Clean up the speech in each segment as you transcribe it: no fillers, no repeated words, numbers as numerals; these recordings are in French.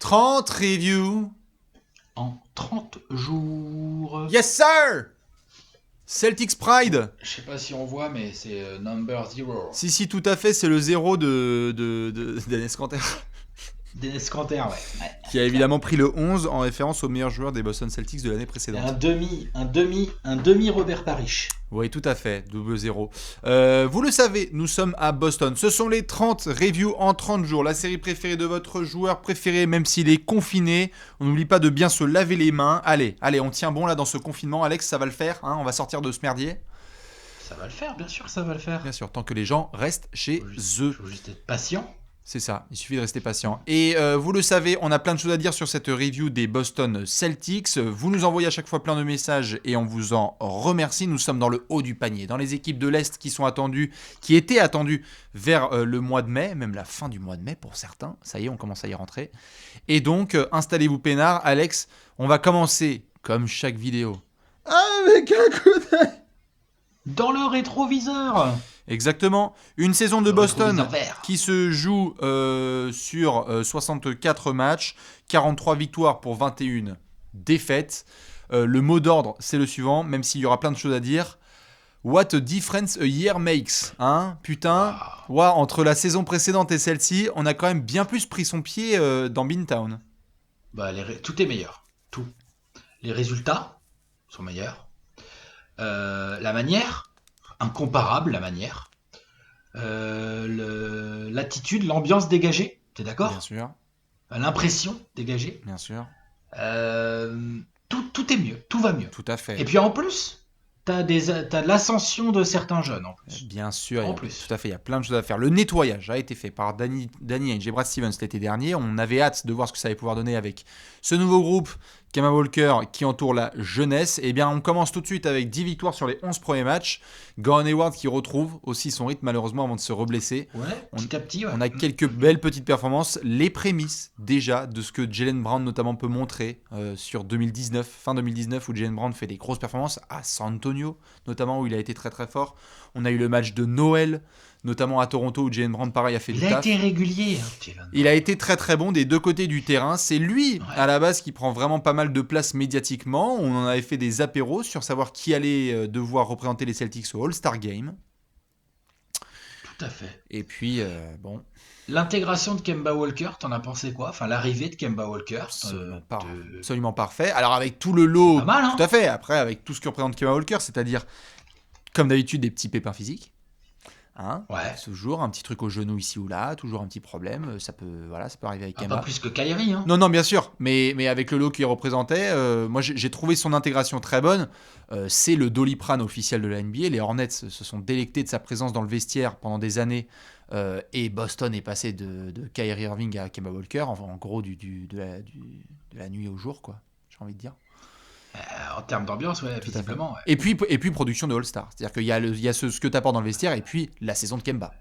30 reviews en 30 jours. Yes sir. Celtics Pride. Je sais pas si on voit, mais c'est number 0. Si, tout à fait, c'est le 0 d'Enes Kanter. Dennis Canter, ouais. Qui a évidemment pris le 11 en référence au meilleur joueur des Boston Celtics de l'année précédente. Un demi Robert Parrish. Oui, tout à fait, double 0. Vous le savez, nous sommes à Boston. Ce sont les 30 reviews en 30 jours. La série préférée de votre joueur préféré, même s'il est confiné. On n'oublie pas de bien se laver les mains. Allez, on tient bon là dans ce confinement. Alex, ça va le faire, hein, on va sortir de ce merdier. Ça va le faire, bien sûr, ça va le faire. Bien sûr, tant que les gens restent chez eux. Il faut juste être patient. C'est ça, il suffit de rester patient. Et vous le savez, on a plein de choses à dire sur cette review des Boston Celtics. Vous nous envoyez à chaque fois plein de messages et on vous en remercie. Nous sommes dans le haut du panier, dans les équipes de l'Est qui étaient attendues vers le mois de mai, même la fin du mois de mai pour certains. Ça y est, on commence à y rentrer. Et donc, installez-vous peinard. Alex, on va commencer, comme chaque vidéo, avec un coup d'œil dans le rétroviseur. Exactement, une saison de Boston qui se joue sur 64 matchs, 43 victoires pour 21 défaites. Le mot d'ordre, c'est le suivant, même s'il y aura plein de choses à dire. What a difference a year makes, hein? Putain, wow, entre la saison précédente et celle-ci, on a quand même bien plus pris son pied dans Beantown. Bah, tout est meilleur, tout. Les résultats sont meilleurs. La manière... incomparable, la manière, l'attitude, l'ambiance dégagée, t'es d'accord? Bien sûr. L'impression dégagée. Bien sûr. Tout est mieux, tout va mieux. Tout à fait. Et puis en plus, t'as l'ascension de certains jeunes en plus. Bien sûr, en plus. Tout à fait, il y a plein de choses à faire. Le nettoyage a été fait par Danny Ainge et Brad Stevens l'été dernier. On avait hâte de voir ce que ça allait pouvoir donner avec ce nouveau groupe, Kemba Walker, qui entoure la jeunesse. Eh bien, on commence tout de suite avec 10 victoires sur les 11 premiers matchs. Gordon Hayward qui retrouve aussi son rythme malheureusement avant de se reblesser. Ouais, petit à petit, ouais. On a quelques belles petites performances. Les prémices déjà de ce que Jaylen Brown notamment peut montrer sur 2019, fin 2019, où Jaylen Brown fait des grosses performances à San Antonio, notamment où il a été très très fort. On a eu le match de Noël, notamment à Toronto, où Jaylen Brown pareil a fait du taf. Il a été régulier, Jaylen. Il a été très très bon des deux côtés du terrain. C'est lui à la base qui prend vraiment pas mal de place médiatiquement. On en avait fait des apéros sur savoir qui allait devoir représenter les Celtics au All-Star Game. Tout à fait. Et puis, bon... L'intégration de Kemba Walker, t'en as pensé quoi? Enfin, l'arrivée de Kemba Walker. Absolument parfait. Alors, avec tout le lot, pas mal, hein? tout à fait. Après, avec tout ce que représente Kemba Walker, c'est-à-dire, comme d'habitude, des petits pépins physiques. Hein, ouais. Toujours un petit truc au genou ici ou là, toujours un petit problème. Ça peut arriver avec Kemba. Pas plus que Kyrie, hein? Non, bien sûr. Mais avec le lot qu'il représentait, moi, j'ai trouvé son intégration très bonne. C'est le Doliprane officiel de la NBA. Les Hornets se sont délectés de sa présence dans le vestiaire pendant des années. Et Boston est passé de Kyrie Irving à Kemba Walker, en gros de la nuit au jour, quoi. J'ai envie de dire. En termes d'ambiance, ouais, visiblement. Ouais. Et puis production de All-Star. C'est-à-dire qu'il y a ce que tu apportes dans le vestiaire et puis la saison de Kemba.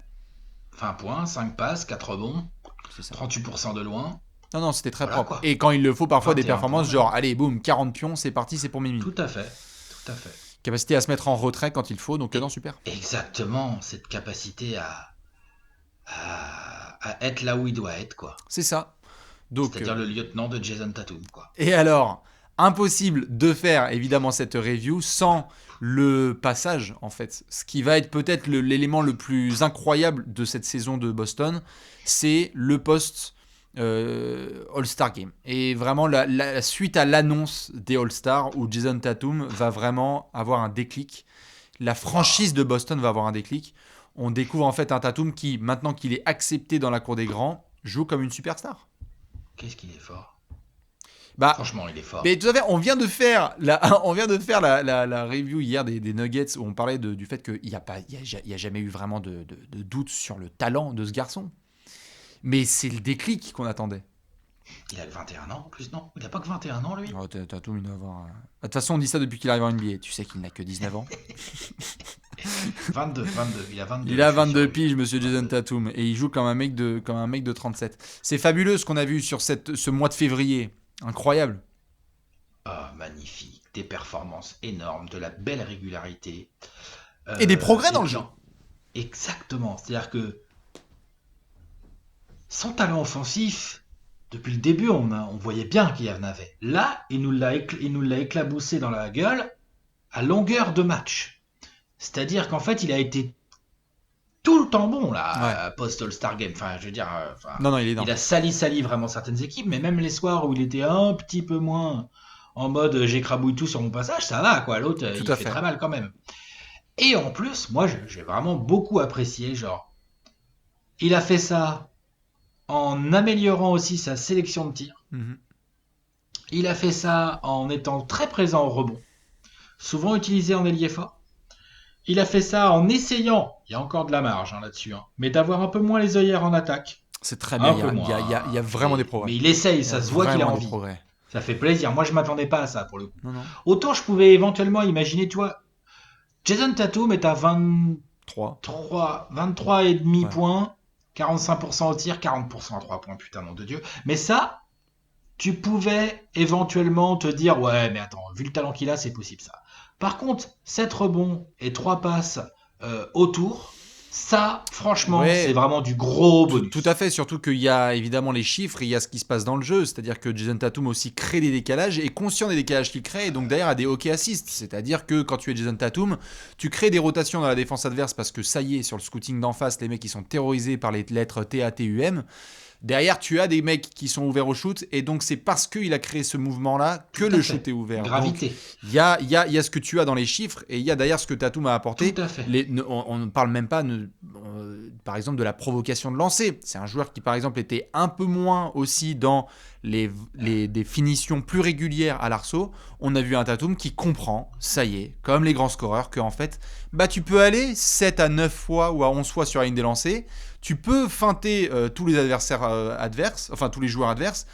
20 points, 5 passes, 4 rebonds, c'est ça. 38% de loin. Non, c'était très propre. Quoi. Et quand il le faut, parfois des performances genre, allez, boum, 40 pions, c'est parti, c'est pour Mimi. Tout à fait. Capacité à se mettre en retrait quand il faut, donc non, super. Exactement, cette capacité à être là où il doit être, quoi. C'est ça. Donc, c'est-à-dire le lieutenant de Jason Tatum, quoi. Et alors, impossible de faire évidemment cette review sans le passage, en fait. Ce qui va être peut-être l'élément le plus incroyable de cette saison de Boston, c'est le post All-Star Game. Et vraiment, la suite à l'annonce des All-Stars, où Jason Tatum va vraiment avoir un déclic. La franchise de Boston va avoir un déclic. On découvre en fait un Tatum qui, maintenant qu'il est accepté dans la cour des grands, joue comme une superstar. Qu'est-ce qu'il est fort. Franchement, il est fort. Mais tout à fait, on vient de faire la review hier des Nuggets où on parlait du fait qu'il n'y a jamais eu vraiment de doute sur le talent de ce garçon. Mais c'est le déclic qu'on attendait. Il a 21 ans en plus, non? Il n'a pas que 21 ans, lui? Oh, Tatum, il doit avoir... De toute façon, on dit ça depuis qu'il arrive en NBA. Tu sais qu'il n'a que 19 ans. 22. Il a 22. Il a 22 piges, monsieur Jason Tatum. Et il joue comme un mec de 37. C'est fabuleux ce qu'on a vu sur ce mois de février. Incroyable. Ah, magnifique. Des performances énormes, de la belle régularité. Et des progrès dans le jeu. Exactement. C'est-à-dire que son talent offensif, depuis le début, on voyait bien qu'il y en avait. Là, il nous l'a éclaboussé dans la gueule à longueur de match. C'est-à-dire qu'en fait, il a été tout le temps bon là, post All-Star Game. Enfin, je veux dire, Non, il a sali vraiment certaines équipes, mais même les soirs où il était un petit peu moins en mode j'écrabouille tout sur mon passage, ça va quoi. L'autre, il fait très mal quand même. Et en plus, moi, j'ai vraiment beaucoup apprécié, genre, il a fait ça en améliorant aussi sa sélection de tir. Il a fait ça en étant très présent au rebond, souvent utilisé en ailier fort. Il a fait ça en essayant, il y a encore de la marge là-dessus, mais d'avoir un peu moins les œillères en attaque. C'est très bien, il y a vraiment des progrès. Mais il essaye, ça se voit qu'il a envie. Ça fait plaisir. Moi, je m'attendais pas à ça pour le coup. Non. Autant je pouvais éventuellement imaginer, tu vois, Jason Tatum est à 23,5 points, 45% au tir, 40% à 3 points, putain, nom de Dieu. Mais ça, tu pouvais éventuellement te dire, ouais, mais attends, vu le talent qu'il a, c'est possible ça. Par contre, 7 rebonds et 3 passes autour, ça, franchement, c'est vraiment du gros bonus. Tout à fait, surtout qu'il y a évidemment les chiffres, il y a ce qui se passe dans le jeu, c'est-à-dire que Jason Tatum aussi crée des décalages, est conscient des décalages qu'il crée, et donc derrière a des hockey assists, c'est-à-dire que quand tu es Jason Tatum, tu crées des rotations dans la défense adverse parce que ça y est, sur le scouting d'en face, les mecs ils sont terrorisés par les lettres TATUM. Derrière, tu as des mecs qui sont ouverts au shoot, et donc c'est parce qu'il a créé ce mouvement-là que le shoot est ouvert. Gravité. Il y a ce que tu as dans les chiffres, et il y a d'ailleurs ce que Tatum a apporté. Tout à fait. On ne parle même pas, par exemple, de la provocation de lancer. C'est un joueur qui, par exemple, était un peu moins aussi dans des finitions plus régulières à l'arceau. On a vu un Tatum qui comprend, ça y est, comme les grands scoreurs, qu'en fait, tu peux aller 7 à 9 fois ou à 11 fois sur la ligne des lancers. Tu peux feinter tous les adversaires adverses, enfin tous les joueurs adverses,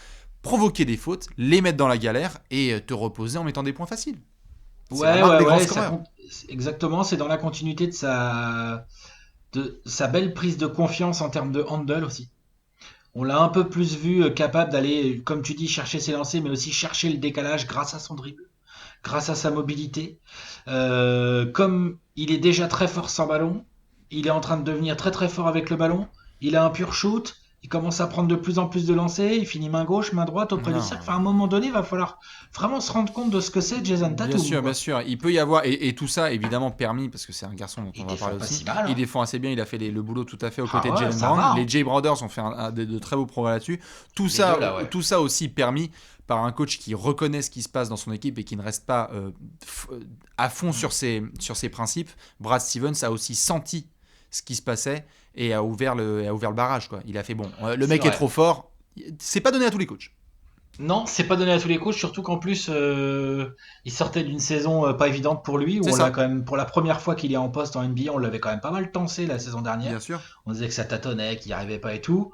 provoquer des fautes, les mettre dans la galère et te reposer en mettant des points faciles. Ouais, exactement, c'est dans la continuité de sa belle prise de confiance en termes de handle aussi. On l'a un peu plus vu capable d'aller, comme tu dis, chercher ses lancers, mais aussi chercher le décalage grâce à son dribble, grâce à sa mobilité. Comme il est déjà très fort sans ballon, il est en train de devenir très très fort avec le ballon. Il a un pur shoot. Il commence à prendre de plus en plus de lancers. Il finit main gauche, main droite auprès du cercle. Enfin, à un moment donné, il va falloir vraiment se rendre compte de ce que c'est Jason Tatum. Bien sûr. Il peut y avoir, et tout ça évidemment permis, parce que c'est un garçon dont on va parler aussi. Il défend assez bien. Il a fait le boulot tout à fait aux côtés de Jaylen Brown. Les Jay Brothers ont fait de très beaux progrès là-dessus. Tout ça aussi permis par un coach qui reconnaît ce qui se passe dans son équipe et qui ne reste pas à fond sur ses principes. Brad Stevens a aussi senti ce qui se passait et a ouvert le barrage, quoi. Il a fait le mec est trop fort. C'est pas donné à tous les coachs. Non, c'est pas donné à tous les coachs, surtout qu'en plus il sortait d'une saison pas évidente pour lui, où on l'a quand même, pour la première fois qu'il est en poste en NBA, on l'avait quand même pas mal tensé la saison dernière. Bien sûr. On disait que ça tâtonnait, qu'il n'y arrivait pas et tout.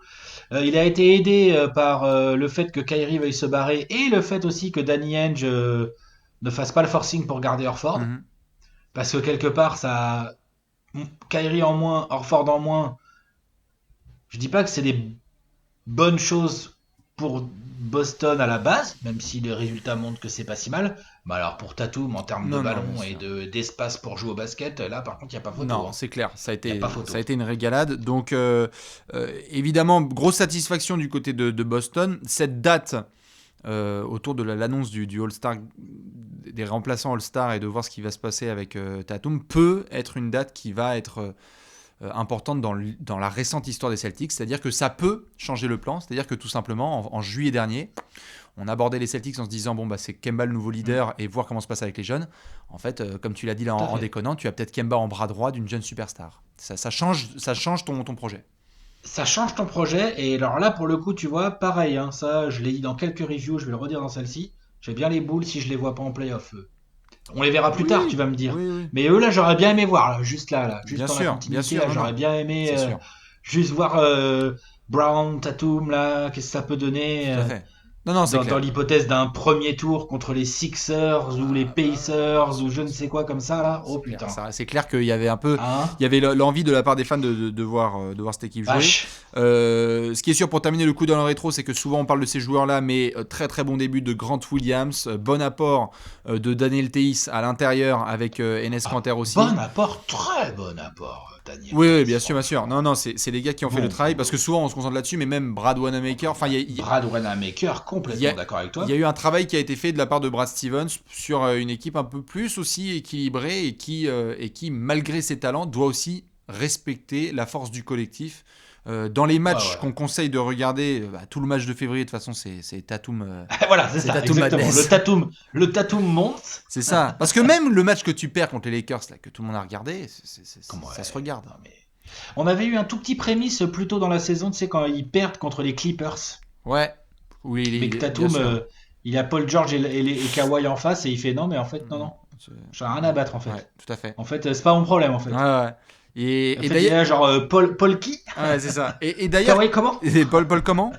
Il a été aidé par le fait que Kyrie veuille se barrer et le fait aussi que Danny Ainge ne fasse pas le forcing pour garder Horford. Parce que quelque part, ça... Kyrie en moins, Horford en moins, je dis pas que c'est des bonnes choses pour Boston à la base, même si les résultats montrent que c'est pas si mal. Mais alors pour Tatum, en termes de ballon et d'espace pour jouer au basket, là par contre il n'y a pas photo. Non, c'est clair, ça a été une régalade. Donc évidemment, grosse satisfaction du côté de Boston. Cette date autour de l'annonce du All-Star, des remplaçants All-Star et de voir ce qui va se passer avec Tatum, peut être une date qui va être importante dans la récente histoire des Celtics, c'est-à-dire que ça peut changer le plan, c'est-à-dire que tout simplement en juillet dernier, on abordait les Celtics en se disant c'est Kemba le nouveau leader et voir comment se passe avec les jeunes. En fait, comme tu l'as dit là en déconnant, tu as peut-être Kemba en bras droit d'une jeune superstar. Ça change ton projet. Ça change ton projet, et alors là pour le coup tu vois, pareil, ça je l'ai dit dans quelques reviews, je vais le redire dans celle-ci, j'ai bien les boules si je les vois pas en playoff. On les verra plus tard, tu vas me dire. Oui. Mais eux là j'aurais bien aimé voir, là, juste dans bien la sûr, continuité, là, j'aurais bien aimé juste voir Brown, Tatum là, qu'est-ce que ça peut donner. Non, c'est dans l'hypothèse d'un premier tour contre les Sixers ou les Pacers ou je ne sais quoi comme ça là. Oh putain. C'est clair qu'il y avait un peu, il y avait l'envie de la part des fans de voir cette équipe jouer. Ce qui est sûr pour terminer le coup dans le rétro, c'est que souvent on parle de ces joueurs-là, mais très très bon début de Grant Williams, bon apport de Daniel Theis à l'intérieur avec Enes Kanter aussi. Bon apport, très bon apport. Daniel oui, bien sûr. Non, c'est les gars qui ont fait le travail parce que souvent on se concentre là-dessus, mais même Brad Wanamaker. Brad Wanamaker, complètement d'accord avec toi. Il y a eu un travail qui a été fait de la part de Brad Stevens sur une équipe un peu plus aussi équilibrée et qui malgré ses talents, doit aussi respecter la force du collectif. Dans les matchs qu'on conseille de regarder, tout le match de février, de toute façon, c'est Tatum. Voilà, c'est ça, Tatum exactement. Le Tatum monte. C'est ça. Parce que même le match que tu perds contre les Lakers, là, que tout le monde a regardé, ça se regarde. Non, mais... On avait eu un tout petit prémisse plus tôt dans la saison, tu sais, quand ils perdent contre les Clippers. Ouais. Oui, mais que Tatum, il a Paul George et Kawhi en face et il fait non, mais en fait, non. J'ai rien à battre, en fait. Ouais, tout à fait. En fait, c'est pas mon problème, en fait. Ouais. Et d'ailleurs, il y a genre Paul qui ouais, c'est ça. Et d'ailleurs, Kawhi comment Paul comment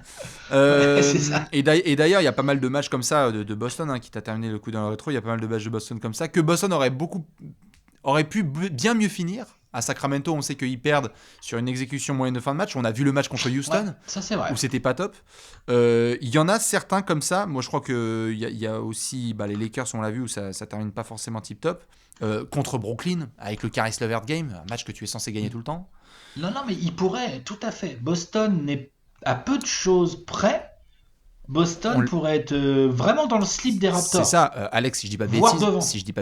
c'est ça. Et d'ailleurs, il y a pas mal de matchs comme ça de Boston qui t'a terminé le coup dans le rétro. Il y a pas mal de matchs de Boston comme ça que Boston aurait pu bien mieux finir. À Sacramento, on sait qu'ils perdent sur une exécution moyenne de fin de match. On a vu le match contre Houston, ça c'est vrai, où c'était pas top. Il y en a certains comme ça. Moi, je crois qu'il y a aussi les Lakers, on l'a vu, où ça termine pas forcément tip top. Contre Brooklyn, avec le Caris LeVert game, un match que tu es censé gagner tout le temps. Non, mais il pourrait, tout à fait. Boston n'est à peu de choses près. Boston pourrait être vraiment dans le slip des Raptors. C'est ça, Alex, si je dis pas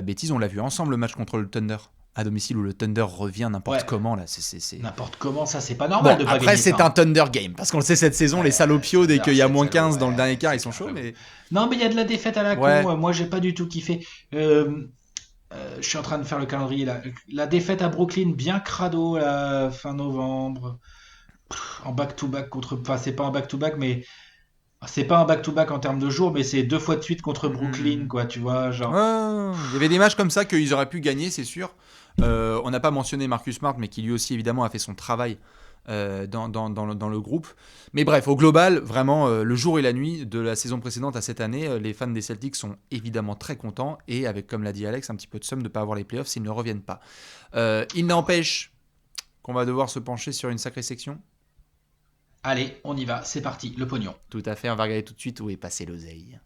de bêtises, on l'a vu ensemble le match contre le Thunder à domicile où le Thunder revient n'importe comment là. C'est... N'importe comment, ça c'est pas normal de pas après gagner. C'est un Thunder game parce qu'on le sait cette saison, les salopios dès qu'il y a moins 15 dans le dernier quart ils sont chauds. Mais... Non mais il y a de la défaite à la con, moi j'ai pas du tout kiffé. Je suis en train de faire le calendrier là. La défaite à Brooklyn bien crado la fin novembre. En back-to-back contre... Enfin c'est pas un back-to-back mais... C'est pas un back-to-back en termes de jours, mais c'est 2 fois de suite contre Brooklyn, quoi, tu vois, genre... Il y avait des matchs comme ça qu'ils auraient pu gagner, c'est sûr. On n'a pas mentionné Marcus Smart, mais qui lui aussi, évidemment, a fait son travail dans le groupe. Mais bref, au global, vraiment, le jour et la nuit de la saison précédente à cette année, les fans des Celtics sont évidemment très contents, et avec, comme l'a dit Alex, un petit peu de somme de ne pas avoir les playoffs s'ils ne reviennent pas. Il n'empêche qu'on va devoir se pencher sur une sacrée section. Allez, on y va, c'est parti, le pognon. Tout à fait, on va regarder tout de suite où est passé l'oseille.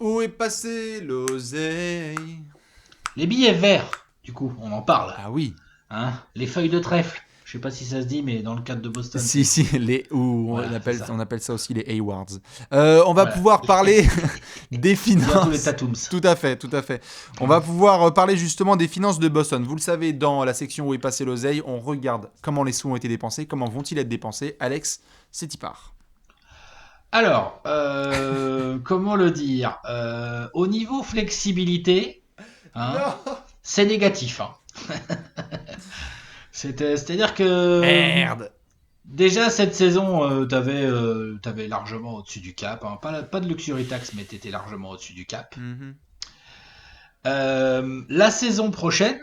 Où est passé l'oseille? Les billets verts, du coup, on en parle. Ah oui. Hein, les feuilles de trèfle. Je sais pas si ça se dit, mais dans le cadre de Boston. Si, on appelle ça aussi les Haywards. On va pouvoir parler des finances. Les Tatums. Tout à fait. On va pouvoir parler justement des finances de Boston. Vous le savez, dans la section où est passé l'oseille, on regarde comment les sous ont été dépensés, comment vont-ils être dépensés. Alex, c'est y part. Alors, comment le dire au niveau flexibilité, c'est négatif. C'est-à-dire que... Merde. Déjà, cette saison, t'avais largement au-dessus du cap. Pas de luxury tax, mais t'étais largement au-dessus du cap. La saison prochaine,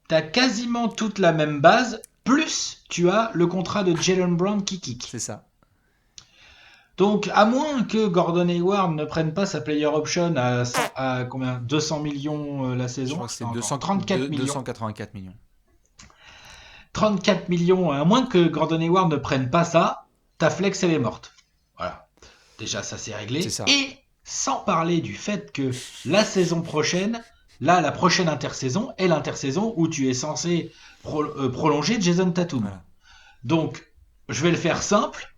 t'as quasiment toute la même base, plus tu as le contrat de Jaylen Brown qui kick. C'est ça. Donc, à moins que Gordon Hayward ne prenne pas sa player option à combien 200 millions la saison. Je crois que c'est 284 millions. 34 millions, à moins que Gordon Hayward ne prenne pas ça, ta flex elle est morte. Voilà. Déjà ça c'est réglé. C'est ça. Et sans parler du fait que la saison prochaine, la prochaine intersaison est l'intersaison où tu es censé prolonger Jason Tatum. Voilà. Donc, je vais le faire simple.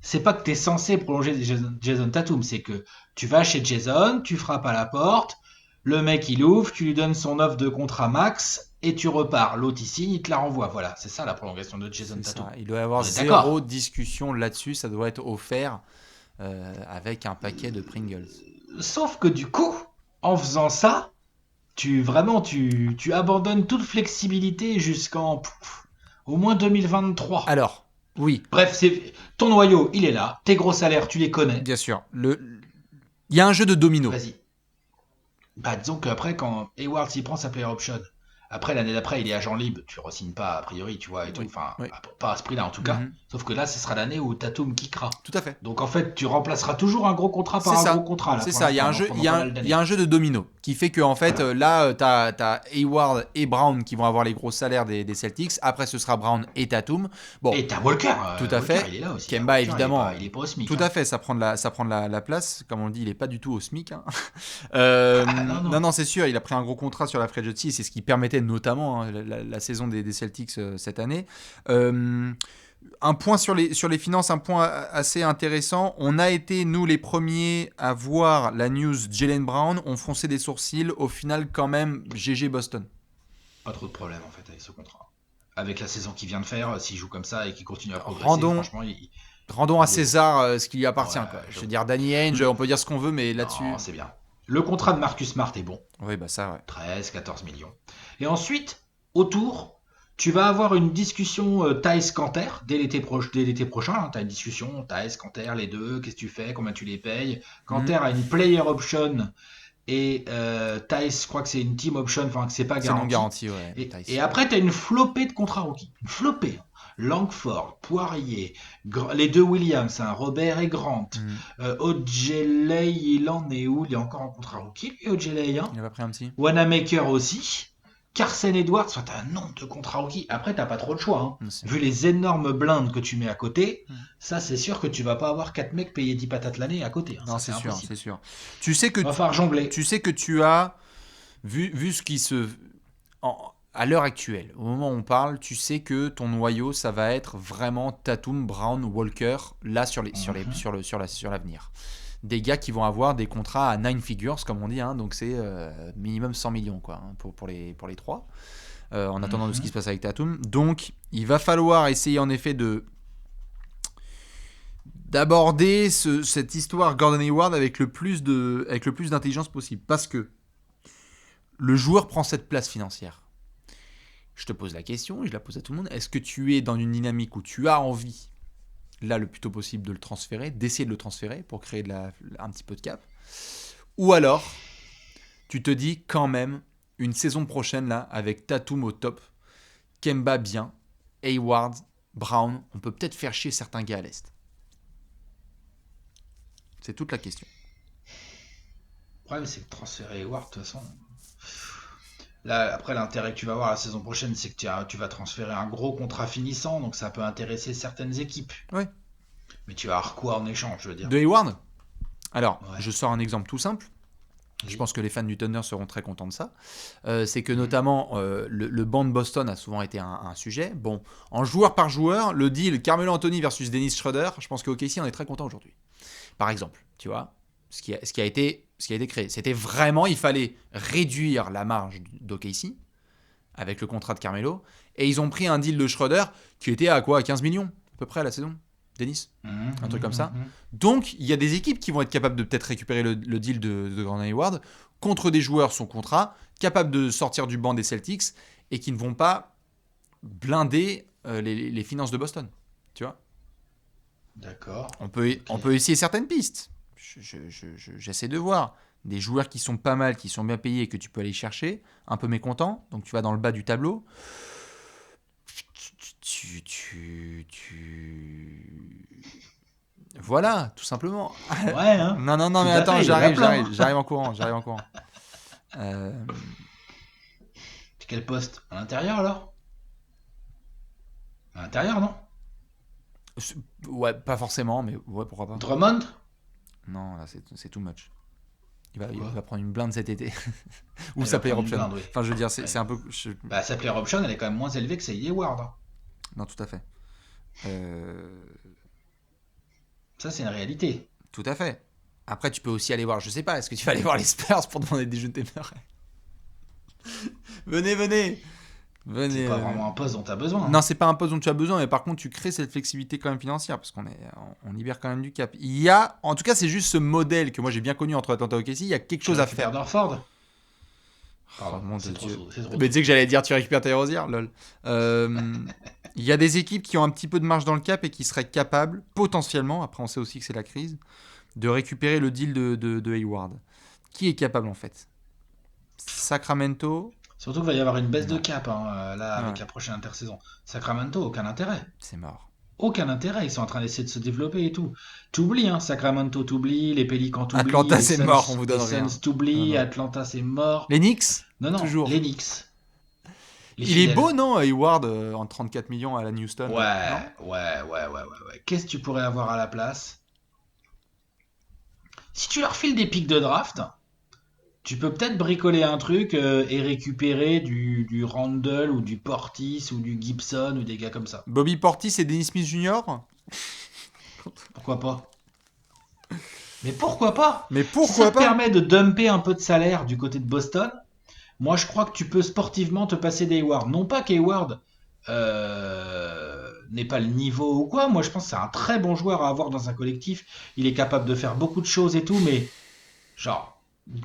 C'est pas que tu es censé prolonger Jason Tatum, c'est que tu vas chez Jason, tu frappes à la porte, le mec il ouvre, tu lui donnes son offre de contrat max et tu repars. L'autre il signe, il te la renvoie. Voilà, c'est ça la prolongation de Jason Tatum. Il doit y avoir zéro discussion là-dessus, ça doit être offert avec un paquet de Pringles. Sauf que du coup, en faisant ça, tu abandonnes toute flexibilité jusqu'en au moins 2023. Alors, oui. Bref, ton noyau, il est là. Tes gros salaires, tu les connais. Bien sûr. Il y a un jeu de domino. Vas-y. Disons qu'après, quand Hayward s'y prend sa player option, Après, l'année d'après, il est agent libre, tu re-signes pas a priori, tu vois, et tout. Oui, Enfin, oui. pas à ce prix-là en tout cas. Sauf que là, ce sera l'année où Tatum kickera. Tout à fait. Donc en fait, tu remplaceras toujours un gros contrat par C'est un ça. gros contrat là. C'est Pour ça. Il y a un l'instant, jeu, pendant pas mal il y a d'années. un jeu de domino qui fait que en fait là t'as Hayward et Brown qui vont avoir les gros salaires des Celtics. Après ce sera Brown et Tatum. Bon, Et t'as Walker. tout à Walker, fait. il est là aussi. Hein. Kemba Walker, évidemment. il est pas au SMIC. Tout Hein. à fait. Ça prend la place. Comme on le dit, il est pas du tout au SMIC. Hein. Non, Non, non. non, c'est sûr. Il a pris un gros contrat sur la free agency. C'est ce qui permettait notamment la saison des Celtics cette année. Un point sur les finances, un point assez intéressant. On a été, nous, les premiers à voir la news Jaylen Brown. On fronçait des sourcils. Au final, quand même, GG Boston. Pas trop de problème en fait avec ce contrat. Avec la saison qu'il vient de faire, s'il joue comme ça et qu'il continue à progresser, Rendons, franchement, rendons à César ce qui lui appartient. Ouais, Quoi. Je veux dire, Danny Ainge, on peut dire ce qu'on veut, mais là-dessus... Non, c'est bien. Le contrat de Marcus Smart est bon. Oui, bah ça, ouais. 13, 14 millions. Et ensuite, autour, tu vas avoir une discussion Thaïs-Canter dès l'été prochain. Hein, tu as une discussion Thaïs-Canter, les deux, qu'est-ce que tu fais, combien tu les payes. Canter a une player option et Thaïs, je crois que c'est une team option, enfin que c'est pas C'est non garanti. garanti, ouais. Et après, tu as une flopée de contrats rookies. Une flopée. Hein. Langford, Poirier, les deux Williams, hein, Robert et Grant. Ojeley, il en est où? Il est encore en contrat rookie, Ojeley. Hein. Il a pas pris un petit. Wanamaker aussi. Carson Edwards, soit un nombre de contrats rookies. Après, t'as pas trop de choix. Hein. Vu les énormes blindes que tu mets à côté, ça, c'est sûr que tu vas pas avoir 4 mecs payés 10 patates l'année à côté. Hein. Non, ça, c'est sûr, impossible. c'est sûr. Tu sais que va falloir jongler. Tu sais que tu as vu ce qui se... à l'heure actuelle, au moment où on parle, tu sais que ton noyau, ça va être vraiment Tatum, Brown, Walker, là sur l'avenir. Des gars qui vont avoir des contrats à 9 figures, comme on dit, hein, donc c'est minimum 100 millions quoi, hein, pour les trois, en attendant de ce qui se passe avec Tatum. Donc, il va falloir essayer en effet d'aborder cette histoire Gordon Hayward avec le plus d'intelligence possible, parce que le joueur prend cette place financière. Je te pose la question, et je la pose à tout le monde, est-ce que tu es dans une dynamique où tu as envie, là le plus tôt possible, de le transférer, d'essayer de le transférer pour créer un petit peu de cap, ou alors tu te dis quand même une saison prochaine là avec Tatum au top, Kemba bien, Hayward, Brown, on peut peut-être faire chier certains gars à l'Est. C'est toute la question. Le problème, c'est que transférer Hayward, de toute façon. Là, après, l'intérêt que tu vas avoir la saison prochaine, c'est que tu vas transférer un gros contrat finissant, donc ça peut intéresser certaines équipes. Oui. Mais tu vas avoir quoi en échange, je veux dire? De Hayward? Alors, je sors un exemple tout simple. Oui. Je pense que les fans du Thunder seront très contents de ça. C'est que notamment, le banc de Boston a souvent été un sujet. Bon, en joueur par joueur, le deal Carmelo Anthony versus Dennis Schroeder, je pense qu'OKC en est très content aujourd'hui. Par exemple, tu vois, ce qui a été créé. C'était vraiment, il fallait réduire la marge d'OKC avec le contrat de Carmelo, et ils ont pris un deal de Schroeder qui était à quoi? À 15 millions à peu près à la saison, Dennis, un truc comme ça. Donc, il y a des équipes qui vont être capables de peut-être récupérer le deal de Gordon Hayward contre des joueurs son contrat, capables de sortir du banc des Celtics et qui ne vont pas blinder les finances de Boston. Tu vois? D'accord. On peut essayer certaines pistes. J'essaie de voir des joueurs qui sont pas mal, qui sont bien payés et que tu peux aller chercher, un peu mécontents, donc tu vas dans le bas du tableau. Voilà, tout simplement. Ouais, hein. Non, mais attends, j'arrive en courant. Quel poste? À l'intérieur, alors? À l'intérieur, non? Ouais, pas forcément, mais ouais, pourquoi pas. Drummond? Non, là, c'est too much. Il va prendre une blinde cet été. Ou Il sa va player prendre une option. blinde, oui. Enfin, je veux dire, c'est un peu... Bah, sa player option, elle est quand même moins élevée que celle Hayward. Hein. Non, tout à fait. Ça, c'est une réalité. Tout à fait. Après, tu peux aussi aller voir, je sais pas, est-ce que tu vas aller voir les Spurs pour demander des jeunes ténors? Venez. C'est pas vraiment un poste dont tu as besoin. Hein. Non, c'est pas un poste dont tu as besoin, mais par contre, tu crées cette flexibilité quand même financière, parce on libère quand même du cap. Il y a, en tout cas, c'est juste ce modèle que moi j'ai bien connu entre Atlanta et OKC, il y a quelque chose à faire. Orford. Pardon, mon c'est Dieu. trop Mais tu sais que j'allais dire tu récupères Terry Rozier, lol. Il y a des équipes qui ont un petit peu de marge dans le cap et qui seraient capables, potentiellement, après on sait aussi que c'est la crise, de récupérer le deal de Hayward. Qui est capable en fait? Sacramento, Surtout qu'il va y avoir une baisse de cap là avec la prochaine intersaison. Sacramento, aucun intérêt. C'est mort. Aucun intérêt, ils sont en train d'essayer de se développer et tout. T'oublies, Sacramento t'oublies, les Pelicans t'oublient, Atlanta c'est mort, on vous donne les rien. Suns t'oublient, Atlanta c'est mort. Les Knicks Non, toujours. Les Knicks. Il est beau, non, Hayward en 34 millions à la Houston? Ouais. Qu'est-ce que tu pourrais avoir à la place? Si tu leur files des pics de draft, tu peux peut-être bricoler un truc et récupérer du Randle ou du Portis ou du Gibson ou des gars comme ça. Bobby Portis et Dennis Smith Jr. Pourquoi pas? Mais pourquoi pas? Si ça te permet de dumper un peu de salaire du côté de Boston, moi je crois que tu peux sportivement te passer d'Hayward. Non pas qu'Hayward n'est pas le niveau ou quoi, moi je pense que c'est un très bon joueur à avoir dans un collectif. Il est capable de faire beaucoup de choses et tout, mais genre...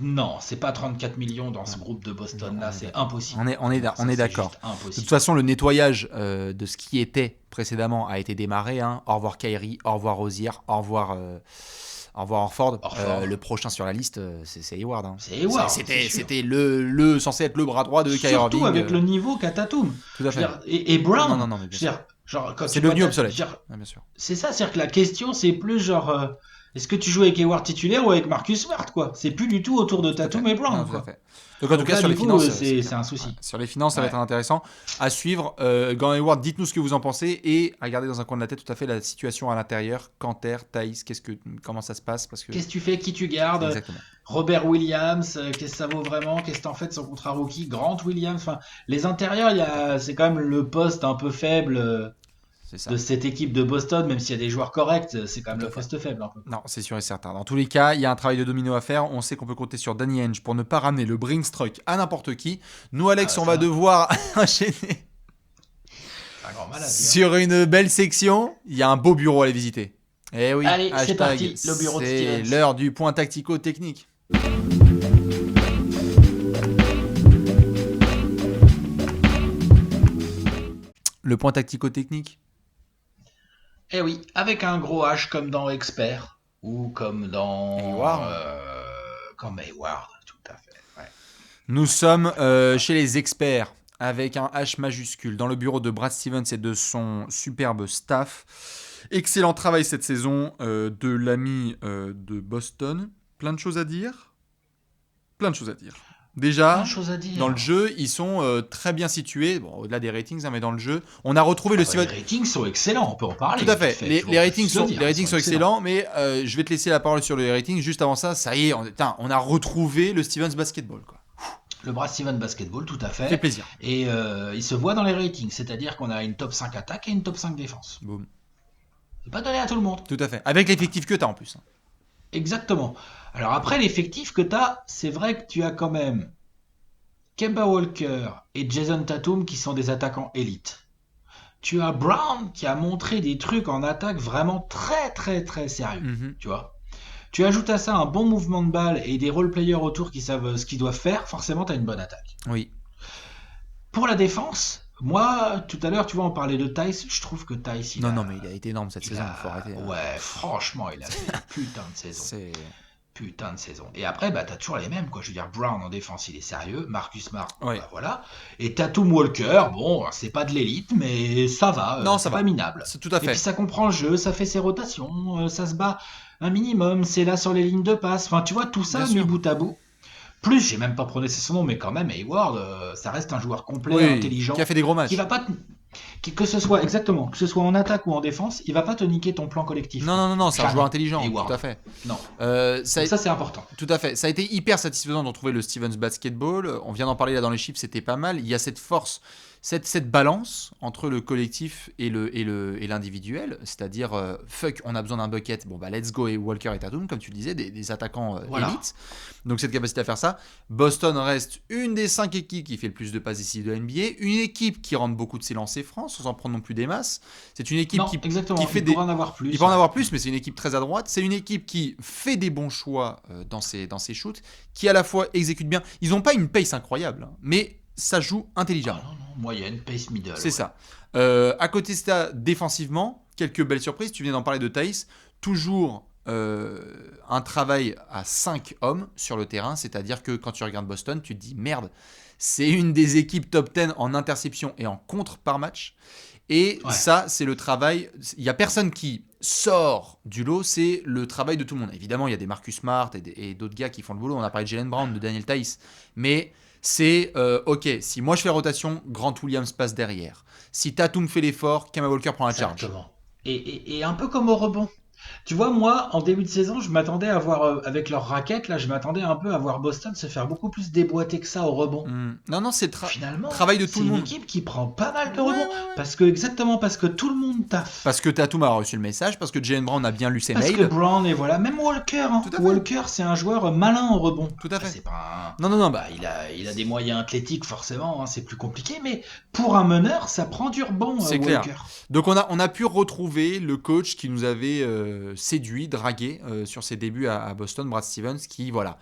Non, c'est pas 34 millions dans ce groupe de Boston là, c'est impossible. On est d'accord. De toute façon, le nettoyage de ce qui était précédemment a été démarré. Au revoir Kyrie, au revoir Rozier, au revoir Horford. Le prochain sur la liste, c'est Hayward. C'est Hayward. C'était censé être le bras droit de Kyrie Irving. Surtout avec le niveau qu'a Tatum. Tout à fait. Et Brown. Non, mais bien sûr. C'est devenu obsolète. Bien sûr. C'est ça, c'est-à-dire que la question, c'est plus genre... Est-ce que tu joues avec Hayward titulaire ou avec Marcus Smart, quoi? C'est plus du tout autour de Tatum et Brown, quoi. Donc en tout cas, sur les finances, c'est un souci. Sur les finances, ça va être intéressant à suivre. Gordon Hayward, dites-nous ce que vous en pensez et à garder dans un coin de la tête tout à fait la situation à l'intérieur. Canter, Thaïs, comment ça se passe? Qu'est-ce que tu fais? Qui tu gardes? Exactement. Robert Williams, qu'est-ce que ça vaut vraiment? Qu'est-ce que t'en fais de son contrat rookie? Grant Williams, enfin, les intérieurs, c'est quand même le poste un peu faible de cette équipe de Boston, même s'il y a des joueurs corrects, c'est quand même le poste faible un peu. Non, c'est sûr et certain. Dans tous les cas, il y a un travail de domino à faire. On sait qu'on peut compter sur Danny Ainge pour ne pas ramener le Bringstruck à n'importe qui. Nous, Alex, on va devoir enchaîner sur une belle section. Il y a un beau bureau à aller visiter. Eh oui, allez, c'est parti, le bureau de Stevens. C'est l'heure du point tactico-technique. Le point tactico-technique. Eh oui, avec un gros H comme dans Expert ou comme dans Hayward. Comme Hayward, tout à fait. Ouais. Nous sommes chez les experts avec un H majuscule dans le bureau de Brad Stevens et de son superbe staff. Excellent travail cette saison de l'ami de Boston. Plein de choses à dire. Déjà, dans le jeu, ils sont très bien situés. Bon, au-delà des ratings, mais dans le jeu, on a retrouvé le Steven. Les ratings sont excellents, on peut en parler. Tout à fait. Les ratings sont excellents, mais je vais te laisser la parole sur les ratings. Juste avant ça, ça y est, on a retrouvé le Stevens Basketball, quoi. Le Brad Stevens Basketball, tout à fait. Ça fait plaisir. Et il se voit dans les ratings, c'est-à-dire qu'on a une top 5 attaque et une top 5 défense. Boum. C'est pas donné à tout le monde. Tout à fait. Avec l'effectif que tu as en plus. Exactement. Alors après, l'effectif que tu as, c'est vrai que tu as quand même Kemba Walker et Jason Tatum qui sont des attaquants élites. Tu as Brown qui a montré des trucs en attaque vraiment très très très sérieux. Tu vois. Tu ajoutes à ça un bon mouvement de balle et des role-players autour qui savent ce qu'ils doivent faire, forcément tu as une bonne attaque. Oui. Pour la défense, moi, tout à l'heure, tu vois, on parlait de Tice, je trouve que Tice... Non, mais il a été énorme cette saison, faut arrêter. Ouais, franchement, il a fait une putain de saison. Putain de saison. Et après, t'as toujours les mêmes, quoi. Je veux dire, Brown en défense, il est sérieux. Marcus Smart, voilà. Et Tatum Walker, bon, c'est pas de l'élite, mais ça va. Non, c'est pas minable. C'est tout à fait. Et puis ça comprend le jeu, ça fait ses rotations, ça se bat un minimum, c'est là sur les lignes de passe. Enfin, tu vois, tout ça mis bout à bout. Plus, j'ai même pas prononcé son nom, mais quand même, Hayward, ça reste un joueur complet, intelligent. Qui a fait des gros matchs. Qui va pas que ce soit en attaque ou en défense, il va pas te niquer ton plan collectif. Non, c'est un joueur intelligent, Hayward. Tout à fait. Non. Ça c'est important. Tout à fait. Ça a été hyper satisfaisant de retrouver le Stevens Basketball. On vient d'en parler là dans les chiffres, c'était pas mal. Il y a cette force, cette balance entre le collectif et l'individuel, c'est-à-dire fuck, on a besoin d'un bucket, bon let's go, et Walker et Tatum, comme tu le disais, des attaquants élites. Donc cette capacité à faire ça. Boston reste une des 5 équipes qui fait le plus de passes ici de NBA, une équipe qui rentre beaucoup de ses lancers francs sans en prendre non plus des masses. C'est une équipe qui fait il pourra en avoir plus. Il peut en avoir plus, mais c'est une équipe très à droite. C'est une équipe qui fait des bons choix dans ses shoots, qui à la fois exécute bien. Ils n'ont pas une pace incroyable, mais ça joue intelligemment. Moyenne, pace middle. C'est ça. À côté de ça, défensivement, quelques belles surprises. Tu viens d'en parler de Thaïs. Toujours un travail à 5 hommes sur le terrain, c'est-à-dire que quand tu regardes Boston, tu te dis merde, c'est une des équipes top 10 en interception et en contre par match. Et ça, c'est le travail. Il n'y a personne qui sort du lot, c'est le travail de tout le monde. Évidemment, il y a des Marcus Smart et d'autres gars qui font le boulot. On a parlé de Jaylen Brown, de Daniel Tice. Mais c'est ok, si moi je fais rotation, Grant Williams passe derrière. Si Tatum fait l'effort, Kemba Walker prend la charge. Exactement. Et un peu comme au rebond. Tu vois, moi, en début de saison, je m'attendais à voir, avec leur raquette, là, je m'attendais un peu à voir Boston se faire beaucoup plus déboîter que ça au rebond. Non, c'est Finalement, travail de tout le monde. C'est une équipe qui prend pas mal de rebonds. Parce que tout le monde taffe. Parce que Tatum a reçu le message, parce que Jaylen Brown a bien lu ses mails. Parce que Brown, et voilà, même Walker. Walker, c'est un joueur malin au rebond. Tout à fait. C'est pas un... Non. Bah, il a des moyens athlétiques, forcément, c'est plus compliqué, mais pour un meneur, ça prend du rebond, c'est Walker. Clair. Donc on a pu retrouver le coach qui nous avait séduit, dragué sur ses débuts à Boston, Brad Stevens, qui voilà,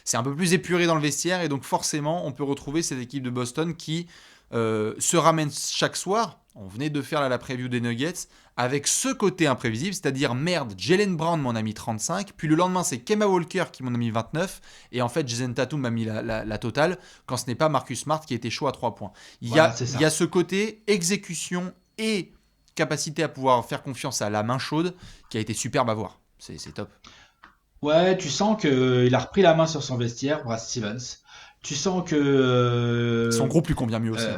c'est un peu plus épuré dans le vestiaire et donc forcément on peut retrouver cette équipe de Boston qui se ramène chaque soir. On venait de faire la preview des Nuggets avec ce côté imprévisible, c'est-à-dire merde, Jaylen Brown m'en a mis 35, puis le lendemain c'est Kemba Walker qui m'en a mis 29, et en fait Jason Tatum m'a mis la totale, quand ce n'est pas Marcus Smart qui était chaud à 3 points. Il y a ce côté exécution et capacité à pouvoir faire confiance à la main chaude qui a été superbe à voir. C'est top. Ouais, tu sens qu'il a repris la main sur son vestiaire, Brad Stevens. Tu sens que... son groupe lui convient mieux aussi.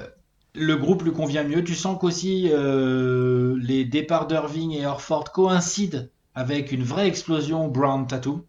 Le groupe lui convient mieux. Tu sens qu'aussi les départs d'Irving et Horford coïncident avec une vraie explosion Brown-Tatum.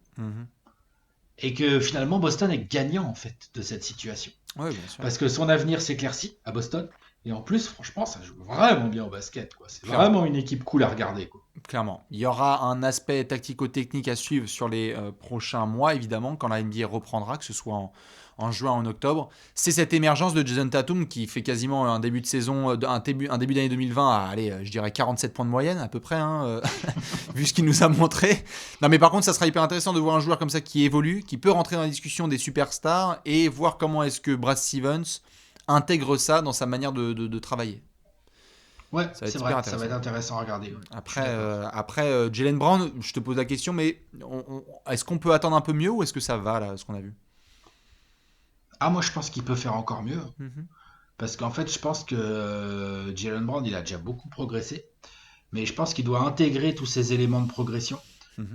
Et que finalement Boston est gagnant en fait de cette situation. Ouais, bien sûr. Parce que son avenir s'éclaircit à Boston. Et en plus, franchement, ça joue vraiment bien au basket, quoi. C'est vraiment une équipe cool à regarder, quoi. Clairement. Il y aura un aspect tactico-technique à suivre sur les prochains mois, évidemment, quand la NBA reprendra, que ce soit en juin, en octobre. C'est cette émergence de Jason Tatum qui fait quasiment un début de saison, un début d'année 2020 à, allez, je dirais 47 points de moyenne, à peu près, vu ce qu'il nous a montré. Non, mais par contre, ça sera hyper intéressant de voir un joueur comme ça qui évolue, qui peut rentrer dans la discussion des superstars et voir comment est-ce que Brad Stevens intègre ça dans sa manière de travailler. Ouais, c'est vrai, ça va être intéressant à regarder. Ouais. Après Jaylen Brown, je te pose la question, mais est-ce qu'on peut attendre un peu mieux ou est-ce que ça va, là, ce qu'on a vu ? Ah, moi, je pense qu'il peut faire encore mieux. Parce qu'en fait, je pense que Jaylen Brown, il a déjà beaucoup progressé. Mais je pense qu'il doit intégrer tous ces éléments de progression,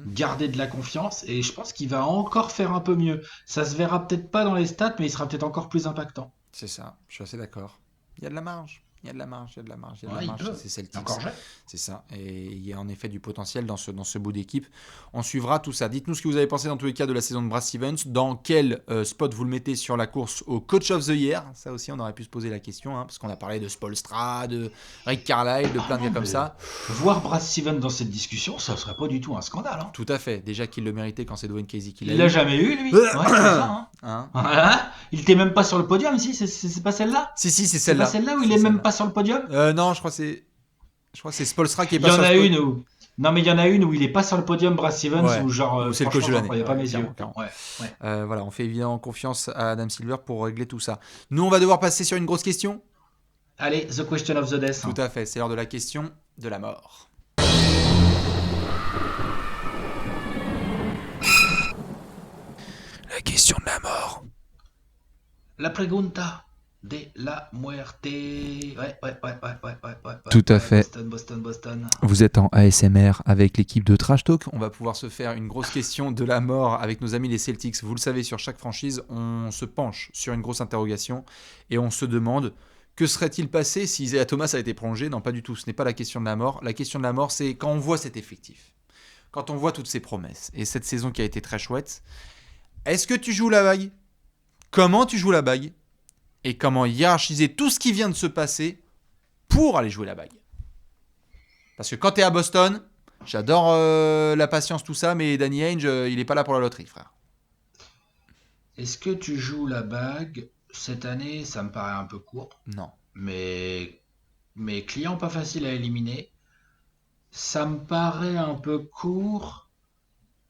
garder de la confiance, et je pense qu'il va encore faire un peu mieux. Ça se verra peut-être pas dans les stats, mais il sera peut-être encore plus impactant. C'est ça, je suis assez d'accord. Il y a de la marge. C'est Celtics. Encore jeune. C'est ça. Et il y a en effet du potentiel dans ce bout d'équipe. On suivra tout ça. Dites-nous ce que vous avez pensé dans tous les cas de la saison de Brad Stevens. Dans quel spot vous le mettez sur la course au Coach of the Year ? Ça aussi, on aurait pu se poser la question, parce qu'on a parlé de Spoelstra, de Rick Carlisle, de plein de gars comme ça. Voir Brad Stevens dans cette discussion, ça serait pas du tout un scandale. Tout à fait. Déjà qu'il le méritait quand c'est Dwayne Casey qui l'a eu. Il l'a jamais eu, lui. Ouais, c'est ça. Voilà. Il était même pas sur le podium, si. C'est pas celle-là ? Si, c'est celle-là. C'est pas celle-là où il est même pas sur le podium ? Non, je crois que c'est Spoelstra qui est pas sur sur le podium. Non, mais il y en a une où il est pas sur le podium, Brad Stevens, où genre, c'est le coach de l'année. Je croyais pas mes yeux. Voilà, on fait évidemment confiance à Adam Silver pour régler tout ça. Nous, on va devoir passer sur une grosse question. Allez, the question of the death. Tout à fait, c'est l'heure de la question de la mort. La question de la mort. La pregunta de la muerte. Ouais. Tout à fait. Boston. Vous êtes en ASMR avec l'équipe de Trash Talk. On va pouvoir se faire une grosse question de la mort avec nos amis les Celtics. Vous le savez, sur chaque franchise, on se penche sur une grosse interrogation et on se demande que serait-il passé si Isaiah Thomas a été prolongé ? Non, pas du tout. Ce n'est pas la question de la mort. La question de la mort, c'est quand on voit cet effectif, quand on voit toutes ces promesses et cette saison qui a été très chouette. Est-ce que tu joues la bague ? Comment tu joues la bague ? Et comment hiérarchiser tout ce qui vient de se passer pour aller jouer la bague ? Parce que quand tu es à Boston, j'adore la patience, tout ça, mais Danny Ainge, il n'est pas là pour la loterie, frère. Est-ce que tu joues la bague ? Cette année, ça me paraît un peu court. Non. Mais client pas facile à éliminer. Ça me paraît un peu court.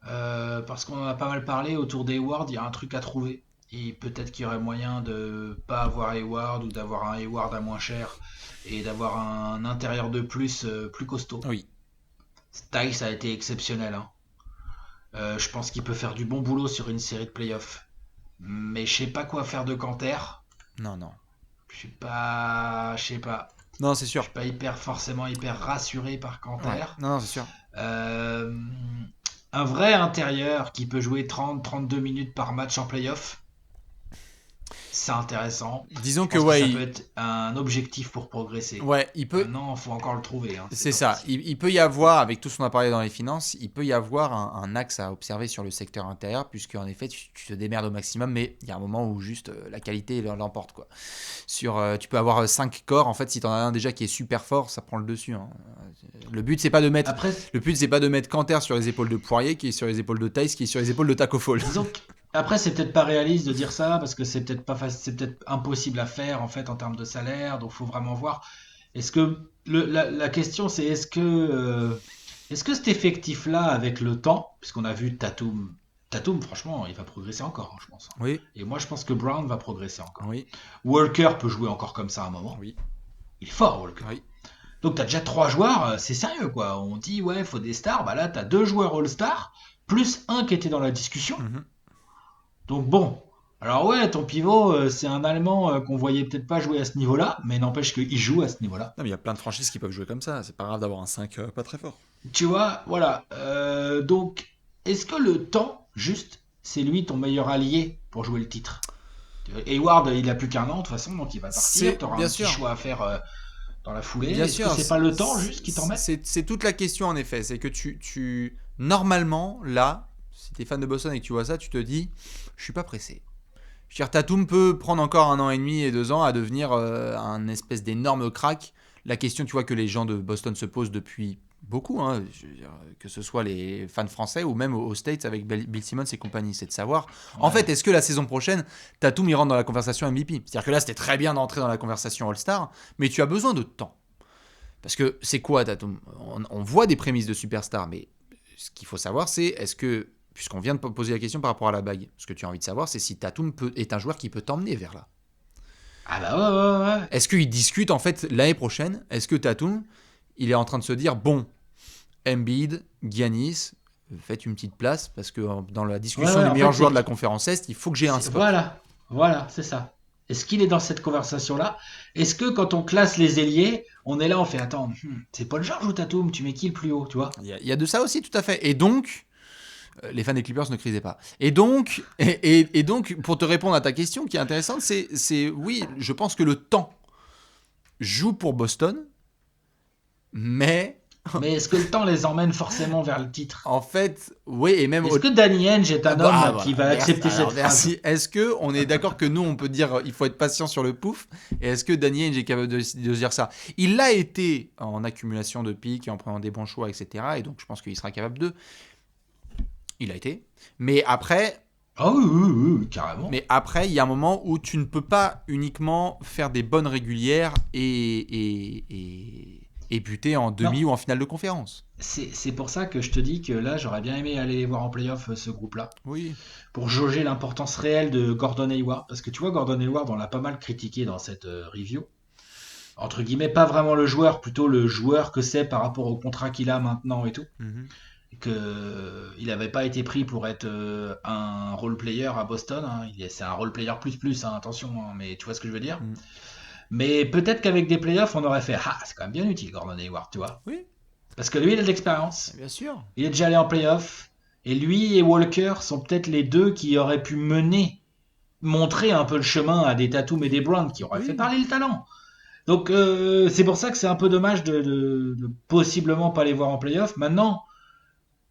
Parce qu'on en a pas mal parlé autour d'Hayward, il y a un truc à trouver. Et peut-être qu'il y aurait moyen de pas avoir Hayward ou d'avoir un Hayward à moins cher et d'avoir un intérieur de plus costaud. Oui. Tice a été exceptionnel. Je pense qu'il peut faire du bon boulot sur une série de playoffs. Mais je sais pas quoi faire de Kanter. Non. Je sais pas. Je sais pas. Non, c'est sûr. Je suis pas forcément hyper rassuré par Kanter. Ouais. Non, c'est sûr. Un vrai intérieur qui peut jouer 30-32 minutes par match en playoff, c'est intéressant. Disons je que, pense que ça ouais, peut être un objectif pour progresser. Ouais, il peut. Maintenant, il faut encore le trouver. Hein, C'est ça. Il peut y avoir, avec tout ce qu'on a parlé dans les finances, il peut y avoir un axe à observer sur le secteur intérieur, puisque en effet, tu te démerdes au maximum, mais il y a un moment où juste la qualité l'emporte, quoi. Tu peux avoir 5 corps, en fait, si tu en as un déjà qui est super fort, ça prend le dessus. Hein. Le but, c'est pas de mettre. Après, Le but, c'est pas de mettre Kanter sur les épaules de Poirier, qui est sur les épaules de Theis, qui est sur les épaules de Taco Fall. disons que après, c'est peut-être pas réaliste de dire ça parce que c'est peut-être pas c'est peut-être impossible à faire en fait en termes de salaire. Donc, faut vraiment voir. Est-ce que la question c'est est-ce que cet effectif-là avec le temps, puisqu'on a vu Tatum, franchement, il va progresser encore, hein, je pense. Oui. Et moi, je pense que Brown va progresser encore. Oui. Walker peut jouer encore comme ça à un moment. Oui. Il est fort, Walker. Oui. Donc, tu as déjà 3 joueurs, c'est sérieux, quoi. On dit, ouais, il faut des stars. Bah là, tu as 2 joueurs All-Star, plus un qui était dans la discussion. Mm-hmm. Donc, bon. Alors, ouais, ton pivot, c'est un Allemand qu'on voyait peut-être pas jouer à ce niveau-là, mais n'empêche qu'il joue à ce niveau-là. Non, mais il y a plein de franchises qui peuvent jouer comme ça. C'est pas grave d'avoir un 5 pas très fort. Tu vois, voilà. Donc, est-ce que le temps, juste, c'est lui ton meilleur allié pour jouer le titre? Hayward, il a plus qu'un an de toute façon, donc il va partir. Tu auras un petit choix à faire dans la foulée. Bien Est-ce sûr, que c'est pas le temps juste qui t'embête? C'est toute la question en effet. C'est que normalement, là, si t'es fan de Boston et que tu vois ça, tu te dis, je suis pas pressé. Je veux dire, Tatum peut prendre encore 1 an et demi et 2 ans à devenir un espèce d'énorme crack. La question, tu vois, que les gens de Boston se posent depuis beaucoup, hein, je veux dire, que ce soit les fans français ou même aux States avec Bill Simmons et compagnie, c'est de savoir, en fait, est-ce que la saison prochaine, Tatum il rentre dans la conversation MVP? C'est-à-dire que là, c'était très bien d'entrer dans la conversation All-Star, mais tu as besoin de temps. Parce que c'est quoi Tatum? On voit des prémices de superstar, mais ce qu'il faut savoir, c'est est-ce que, puisqu'on vient de poser la question par rapport à la bague, ce que tu as envie de savoir, c'est si Tatum est un joueur qui peut t'emmener vers là. Ah bah ouais. Est-ce qu'il discute en fait l'année prochaine? Est-ce que Tatum, il est en train de se dire, bon, Embiid, Giannis, faites une petite place, parce que dans la discussion des meilleurs joueurs de la conférence Est, il faut que j'ai un spot. Voilà, c'est ça. Est-ce qu'il est dans cette conversation-là? Est-ce que quand on classe les ailiers, on est là, on fait attends, c'est Paul George ou Tatum? Tu mets qui le plus haut, tu vois? Il y a de ça aussi, tout à fait. Et donc, les fans des Clippers ne crisez pas. Et donc, pour te répondre à ta question qui est intéressante, c'est oui, je pense que le temps joue pour Boston, mais est-ce que le temps les emmène forcément vers le titre? En fait, oui, et même... Est-ce que Danny Ainge est un homme qui va accepter cette phrase? Est-ce qu'on est d'accord que nous, on peut dire il faut être patient sur le pouf? Et est-ce que Danny Ainge est capable de dire ça? Il l'a été en accumulation de pics et en prenant des bons choix, etc. Et donc, je pense qu'il sera capable de... Il a été. Mais après... Ah oui, carrément. Mais après, il y a un moment où tu ne peux pas uniquement faire des bonnes régulières et buter en demi ou en finale de conférence. C'est pour ça que je te dis que là, j'aurais bien aimé aller les voir en playoff, ce groupe-là. Oui. Pour jauger l'importance réelle de Gordon Hayward. Parce que tu vois, Gordon Hayward, on l'a pas mal critiqué dans cette review. Entre guillemets, pas vraiment le joueur, plutôt le joueur que c'est par rapport au contrat qu'il a maintenant et tout. Mm-hmm. Il n'avait pas été pris pour être un role player à Boston. Hein. C'est un role player plus, hein, attention, hein, mais tu vois ce que je veux dire. Mais peut-être qu'avec des playoffs, on aurait fait c'est quand même bien utile, Gordon Hayward, tu vois. Oui. Parce que lui, il a de l'expérience. Bien sûr. Il est déjà allé en playoff. Et lui et Walker sont peut-être les deux qui auraient pu montrer un peu le chemin à des Tatum et des Brown qui auraient fait parler le talent. Donc c'est pour ça que c'est un peu dommage de possiblement pas les voir en playoff. Maintenant,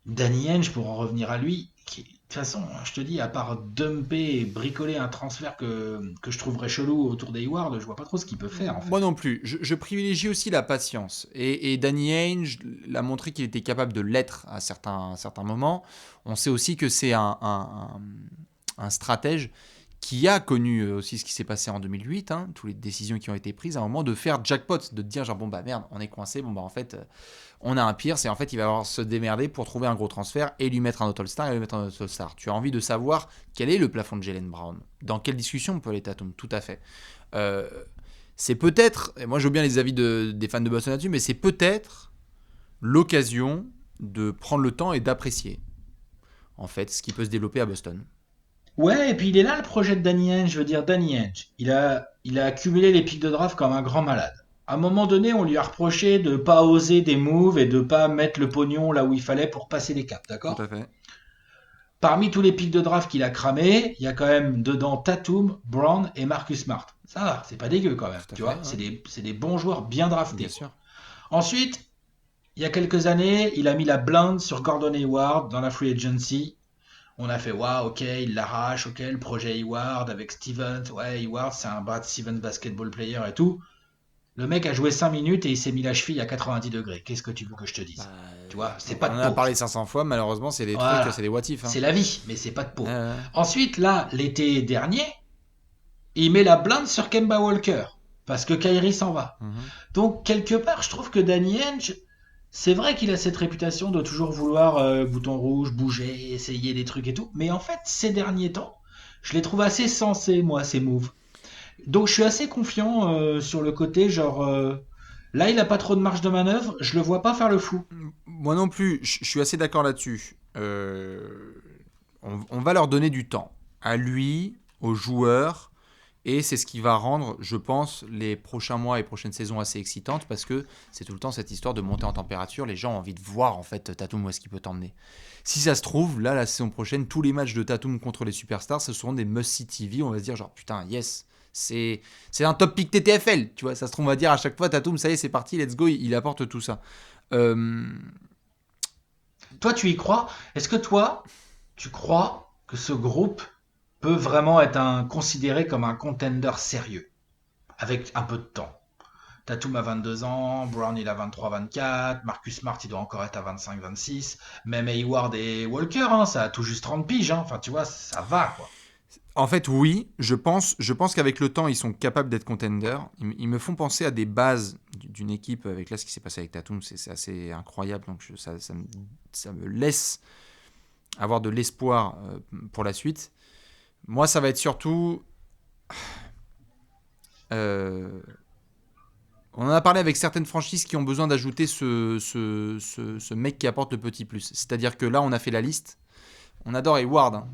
Danny Ainge, pour en revenir à lui, de toute façon, je te dis, à part dumper et bricoler un transfert que je trouverais chelou autour d'Hayward, je vois pas trop ce qu'il peut faire. En fait. Moi non plus. Je privilégie aussi la patience. Et Danny Ainge l'a montré qu'il était capable de l'être à certains moments. On sait aussi que c'est un stratège qui a connu aussi ce qui s'est passé en 2008, hein, toutes les décisions qui ont été prises, à un moment de faire jackpot, de dire genre bon bah merde, on est coincé, bon bah en fait on a un pire, c'est en fait il va avoir se démerder pour trouver un gros transfert et lui mettre un autre All-Star et lui mettre un autre All-Star. Tu as envie de savoir quel est le plafond de Jaylen Brown, dans quelle discussion on peut aller Tatum, tout à fait. C'est peut-être, et moi je veux bien les avis des fans de Boston là-dessus, mais c'est peut-être l'occasion de prendre le temps et d'apprécier. en fait, ce qui peut se développer à Boston. Ouais, et puis il est là le projet de Danny Ainge. Je veux dire, Danny Ainge, il a accumulé les pics de draft comme un grand malade. À un moment donné, on lui a reproché de pas oser des moves et de pas mettre le pognon là où il fallait pour passer les caps, Tout à d'accord? fait. Parmi tous les pics de draft qu'il a cramé, il y a quand même dedans Tatum, Brown et Marcus Smart. Ça va, c'est pas dégueu quand même, Tout à tu fait, vois? ouais. C'est des bons joueurs bien Bien draftés. sûr. Ensuite, il y a quelques années, il a mis la blinde sur Gordon Hayward dans la free agency. On a fait, waouh, ok, il l'arrache, ok, le projet Hayward avec Stevens. Ouais, Hayward, c'est un Brad Stevens basketball player et tout. Le mec a joué 5 minutes et il s'est mis la cheville à 90 degrés. Qu'est-ce que tu veux que je te Bah, dise? Tu vois, c'est on pas en de a peau. parlé 500 fois, malheureusement, c'est des trucs, c'est Voilà. des what if. Hein. C'est la vie, mais c'est pas de peau. Ouais. Ensuite, là, l'été dernier, il met la blinde sur Kemba Walker. Parce que Kyrie s'en va. Mhm. Donc, quelque part, je trouve que Danny Ainge, c'est vrai qu'il a cette réputation de toujours vouloir bouton rouge, bouger, essayer des trucs et tout. Mais en fait, ces derniers temps, je les trouve assez sensés, moi, ces moves. Donc, je suis assez confiant sur le côté, genre, là, il a pas trop de marge de manœuvre, je le vois pas faire le fou. Moi non plus, je suis assez d'accord là-dessus. On va leur donner du temps. À lui, aux joueurs. Et c'est ce qui va rendre, je pense, les prochains mois et prochaines saisons assez excitantes parce que c'est tout le temps cette histoire de monter en température. Les gens ont envie de voir en fait Tatum où est-ce qu'il peut t'emmener. Si ça se trouve, là, la saison prochaine, tous les matchs de Tatum contre les superstars, ce seront des must-see TV. On va se dire genre putain, yes, c'est un top pick TTFL. Tu vois, ça se trouve, on va dire à chaque fois Tatum, ça y est, c'est parti, let's go, il apporte tout ça. Euh, Toi, tu y crois? Est-ce que toi, tu crois que ce groupe peut vraiment être considéré comme un contender sérieux, avec un peu de temps? Tatum a 22 ans, Brown il a 23-24, Marcus Smart il doit encore être à 25-26, même Hayward et Walker, hein, ça a tout juste 30 piges, hein. Enfin tu vois, ça va quoi. En fait, oui, je pense qu'avec le temps, ils sont capables d'être contenders. Ils me font penser à des bases d'une équipe avec là ce qui s'est passé avec Tatum, c'est assez incroyable. Donc ça me laisse avoir de l'espoir pour la suite. Moi, ça va être surtout. euh, on en a parlé avec certaines franchises qui ont besoin d'ajouter ce mec qui apporte le petit plus. C'est-à-dire que là, on a fait la liste. On adore Hayward hein,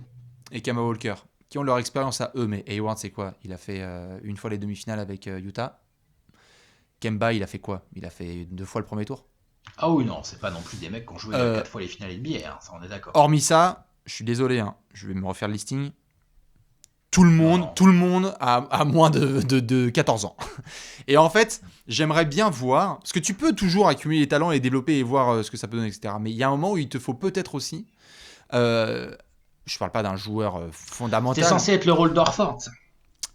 et Kemba Walker, qui ont leur expérience à eux. Mais Hayward, c'est quoi? Il a fait une fois les demi-finales avec Utah. Kemba, il a fait quoi? Il a fait 2 fois le premier tour. Ah oui, non, c'est pas non plus des mecs qui ont joué Euh, 4 fois les finales NBA, hein, ça on est d'accord. Hormis ça, je suis désolé, hein, je vais me refaire le listing. Non, non. Tout le monde a moins de 14 ans. Et en fait, j'aimerais bien voir, parce que tu peux toujours accumuler les talents, les développer et voir ce que ça peut donner, etc. Mais il y a un moment où il te faut peut-être aussi, je parle pas d'un joueur C'est fondamental, censé être le rôle d'Orford.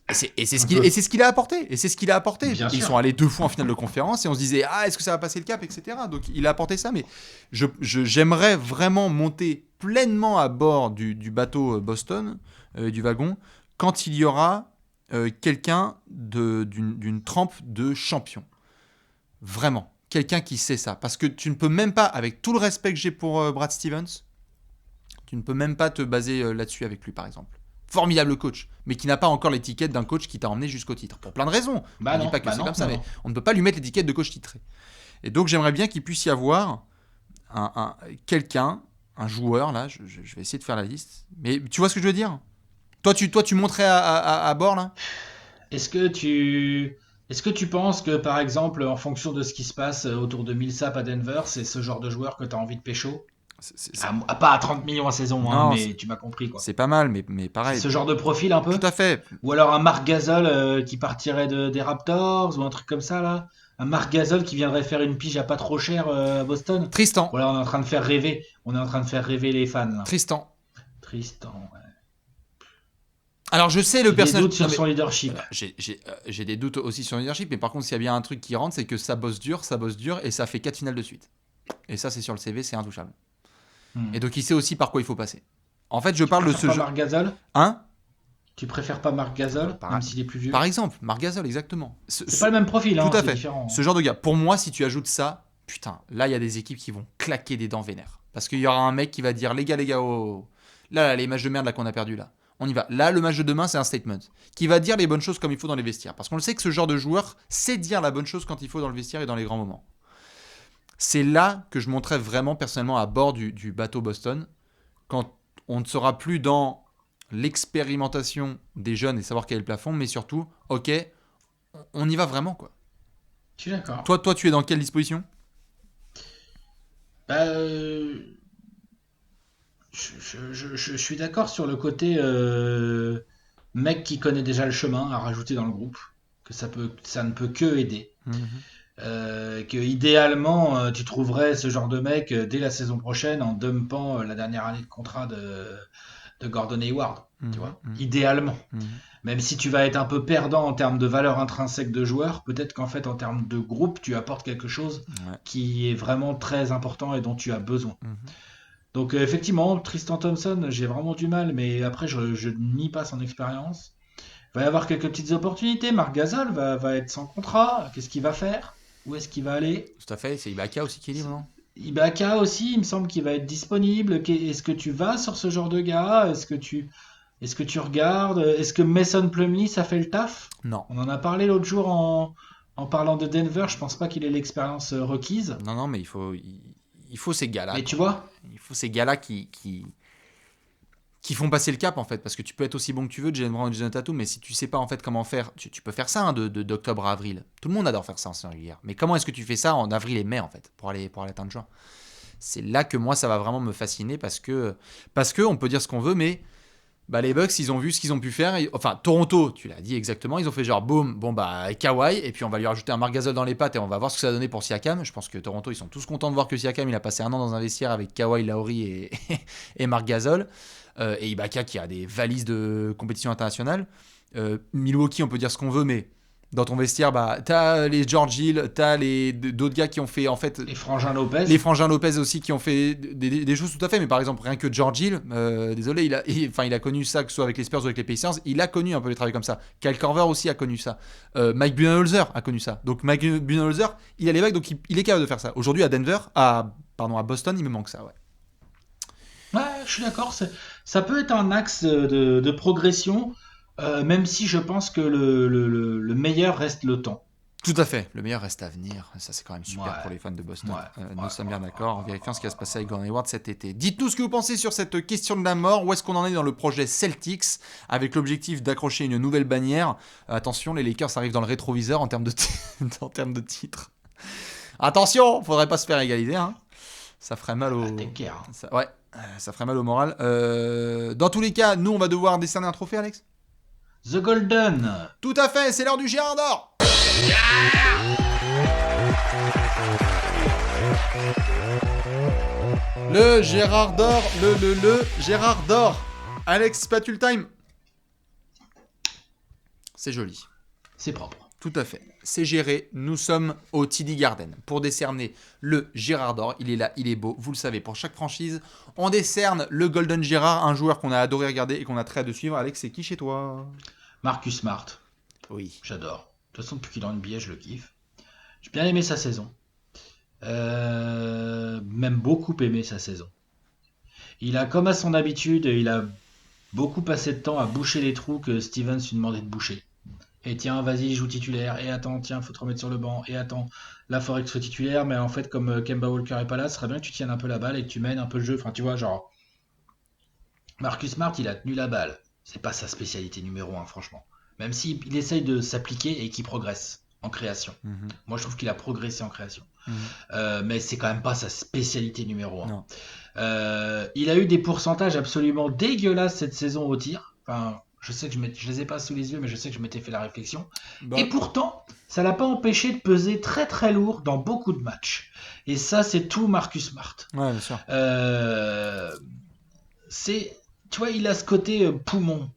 et c'est Un ce qu'il peu. et c'est ce qu'il a apporté. Et c'est ce qu'il a apporté. Bien Ils sûr. sont allés 2 fois en finale de conférence et on se disait ah est-ce que ça va passer le cap, etc. Donc il a apporté ça, mais j'aimerais vraiment monter pleinement à bord du bateau Boston, du wagon, quand il y aura quelqu'un d'une trempe de champion. Vraiment. Quelqu'un qui sait ça. Parce que tu ne peux même pas, avec tout le respect que j'ai pour Brad Stevens, tu ne peux même pas te baser là-dessus avec lui, par exemple. Formidable coach, mais qui n'a pas encore l'étiquette d'un coach qui t'a emmené jusqu'au titre. Pour plein de raisons. Bah On ne dit non, pas que bah c'est non, comme ça, non, mais non. on ne peut pas lui mettre l'étiquette de coach titré. Et donc j'aimerais bien qu'il puisse y avoir quelqu'un, un joueur, là, je vais essayer de faire la liste. Mais tu vois ce que je veux dire? Toi, tu monterais à bord, là? Est-ce que tu est-ce que tu penses que par exemple en fonction de ce qui se passe autour de Millsap à Denver, c'est ce genre de joueur que tu as envie de pécho? C'est- c'est- c'est- Pas à 30 millions à saison, hein, Non, mais tu m'as compris quoi. c'est pas mal, mais C'est pareil. ce genre de profil un Tout peu? à fait. Ou alors un Marc Gasol qui partirait des Raptors ou un truc comme ça là? Un Marc Gasol qui viendrait faire une pige à pas trop cher à Boston? Tristan. Voilà, on est en train de faire rêver. On est en train de faire rêver les fans là. Tristan. Tristan, ouais. Alors je sais le J'ai des personnage. doutes Non, sur son leadership. j'ai des doutes aussi sur le leadership, mais par contre, s'il y a bien un truc qui rentre, c'est que ça bosse dur, et ça fait 4 finales de suite. Et ça, c'est sur le CV, c'est intouchable. Hmm. Et donc, il sait aussi par quoi il faut passer. En fait, je Tu parle de préfères ce pas jeu. Marc Gasol? Hein? Tu préfères pas Marc Gasol, Par, même s'il est plus vieux? par exemple, Marc Gasol, exactement. C'est pas le même profil, hein, Tout à c'est fait. différent. Ce genre de gars. Pour moi, si tu ajoutes ça, putain, là, il y a des équipes qui vont claquer des dents vénères. Parce qu'il y aura un mec qui va dire les gars, oh, oh. Là, les matchs de merde là qu'on a perdu là. On y va. Là, le match de demain, c'est un statement. Qui va dire les bonnes choses comme il faut dans les vestiaires. Parce qu'on le sait que ce genre de joueur sait dire la bonne chose quand il faut dans le vestiaire et dans les grands moments. C'est là que je monterais vraiment personnellement à bord du bateau Boston. Quand on ne sera plus dans l'expérimentation des jeunes et savoir quel est le plafond, mais surtout, ok, on y va vraiment, quoi. Je suis d'accord. Toi, tu es dans quelle disposition ? Je suis d'accord sur le côté mec qui connaît déjà le chemin à rajouter dans le groupe, que ça ne peut que aider. Que idéalement tu trouverais ce genre de mec dès la saison prochaine en dumpant la dernière année de contrat de Gordon Hayward, tu vois, idéalement. Même si tu vas être un peu perdant en termes de valeur intrinsèque de joueur, peut-être qu'en fait en termes de groupe tu apportes quelque chose qui est vraiment très important et dont tu as besoin. Donc effectivement, Tristan Thompson, j'ai vraiment du mal, mais après je nie pas son expérience. Il va y avoir quelques petites opportunités. Marc Gasol va être sans contrat. Qu'est-ce qu'il va faire ? Où est-ce qu'il va aller ? Tout à fait, c'est Ibaka aussi qui est libre, non ? Ibaka aussi, il me semble qu'il va être disponible. Est-ce que tu vas sur ce genre de gars ? Est-ce que tu regardes ? Est-ce que Mason Plumlee, ça fait le taf ? Non. On en a parlé l'autre jour en parlant de Denver. Je pense pas qu'il ait l'expérience requise. Non, mais il faut ces gars-là. Mais tu vois ? Il faut ces gars-là qui font passer le cap, en fait, parce que tu peux être aussi bon que tu veux, Jaylen Brown et Jason Tatum, mais si tu sais pas en fait comment faire, tu peux faire ça hein, d'octobre à avril. Tout le monde adore faire ça en saison régulière. Mais comment est-ce que tu fais ça en avril et mai en fait pour aller atteindre juin ? C'est là que moi ça va vraiment me fasciner parce que on peut dire ce qu'on veut, mais les Bucks ils ont vu ce qu'ils ont pu faire. Enfin Toronto, tu l'as dit exactement, ils ont fait genre boum, Kawhi et puis on va lui rajouter un Marc Gasol dans les pattes et on va voir ce que ça a donné pour Siakam. Je pense que Toronto ils sont tous contents de voir que Siakam il a passé un an dans un vestiaire avec Kawhi, Lowry et Marc Gasol. Et Ibaka qui a des valises de compétition internationale. Milwaukee, on peut dire ce qu'on veut, mais dans ton vestiaire, t'as les George Hill, t'as d'autres gars qui ont fait en fait les Frangins Lopez. Les Frangins Lopez aussi qui ont fait des choses tout à fait. Mais par exemple, rien que George Hill, désolé, il a connu ça, que ce soit avec les Spurs ou avec les Pacers, il a connu un peu les travails comme ça. Kyle Korver aussi a connu ça. Mike Budenholzer a connu ça. Donc Mike Budenholzer, il a les bacs, donc il est capable de faire ça. Aujourd'hui à Boston, il me manque ça, ouais. Ouais, je suis d'accord. Ça peut être un axe de progression, même si je pense que le meilleur reste le temps. Tout à fait, le meilleur reste à venir. Ça, c'est quand même super pour les fans de Boston. Nous sommes bien d'accord en vérifiant ce qui va se passer avec Gordon Hayward cet été. Dites-nous ce que vous pensez sur cette question de la mort. Où est-ce qu'on en est dans le projet Celtics avec l'objectif d'accrocher une nouvelle bannière ? Attention, les Lakers arrivent dans le rétroviseur en termes de titres. Attention, faudrait pas se faire égaliser. Hein. Ça ferait mal au... Ça ferait mal au moral. Dans tous les cas, nous, on va devoir décerner un trophée, Alex ? The Golden. Tout à fait, c'est l'heure du Gérard d'Or. Le Gérard d'Or, le Gérard d'Or. Alex, spatule time. C'est joli. C'est propre. Tout à fait. C'est géré. Nous sommes au TD Garden pour décerner le Gérard d'Or. Il est là, il est beau. Vous le savez, pour chaque franchise, on décerne le Golden Gérard, un joueur qu'on a adoré regarder et qu'on a très hâte de suivre. Alex, c'est qui chez toi ? Marcus Smart. Oui. J'adore. De toute façon, depuis qu'il est en NBA, je le kiffe. J'ai bien aimé sa saison. Même beaucoup aimé sa saison. Il a, comme à son habitude, il a beaucoup passé de temps à boucher les trous que Stevens lui demandait de boucher. Et tiens, vas-y, joue titulaire. Et attends, tiens, faut te remettre sur le banc. Et attends, là, faudrait que tu sois titulaire. Mais en fait, comme Kemba Walker est pas là, ce serait bien que tu tiennes un peu la balle et que tu mènes un peu le jeu. Enfin, tu vois, genre... Marcus Smart, il a tenu la balle. C'est pas sa spécialité numéro 1, franchement. Même s'il essaye de s'appliquer et qu'il progresse en création. Mm-hmm. Moi, je trouve qu'il a progressé en création. Mm-hmm. Mais c'est quand même pas sa spécialité numéro 1. Il a eu des pourcentages absolument dégueulasses cette saison au tir. Enfin... Je sais que je les ai pas sous les yeux, mais je sais que je m'étais fait la réflexion. Et pourtant, ça l'a pas empêché de peser très très lourd dans beaucoup de matchs. Et ça, c'est tout Marcus Smart. Ouais, bien sûr. Tu vois, il a ce côté poumon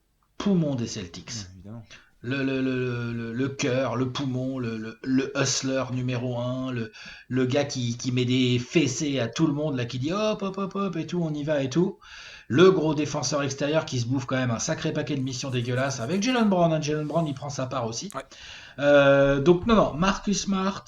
des Celtics. Évidemment. Le cœur, le poumon, le hustler numéro 1, le gars qui met des fessées à tout le monde, là, qui dit hop, hop, hop, hop, et tout, on y va et tout. Le gros défenseur extérieur qui se bouffe quand même un sacré paquet de missions dégueulasses avec Jaylen Brown. Hein. Jaylen Brown, il prend sa part aussi. Ouais. Donc, non, Marcus Smart,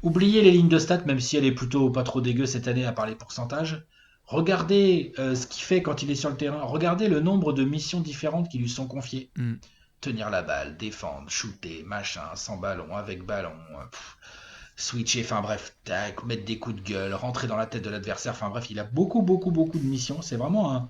oubliez les lignes de stats, même si elle est plutôt pas trop dégueu cette année à part les pourcentages. Regardez ce qu'il fait quand il est sur le terrain. Regardez le nombre de missions différentes qui lui sont confiées. Tenir la balle, défendre, shooter, machin, sans ballon, avec ballon. switcher, enfin bref, mettre des coups de gueule, rentrer dans la tête de l'adversaire, enfin bref, il a beaucoup de missions. C'est vraiment un.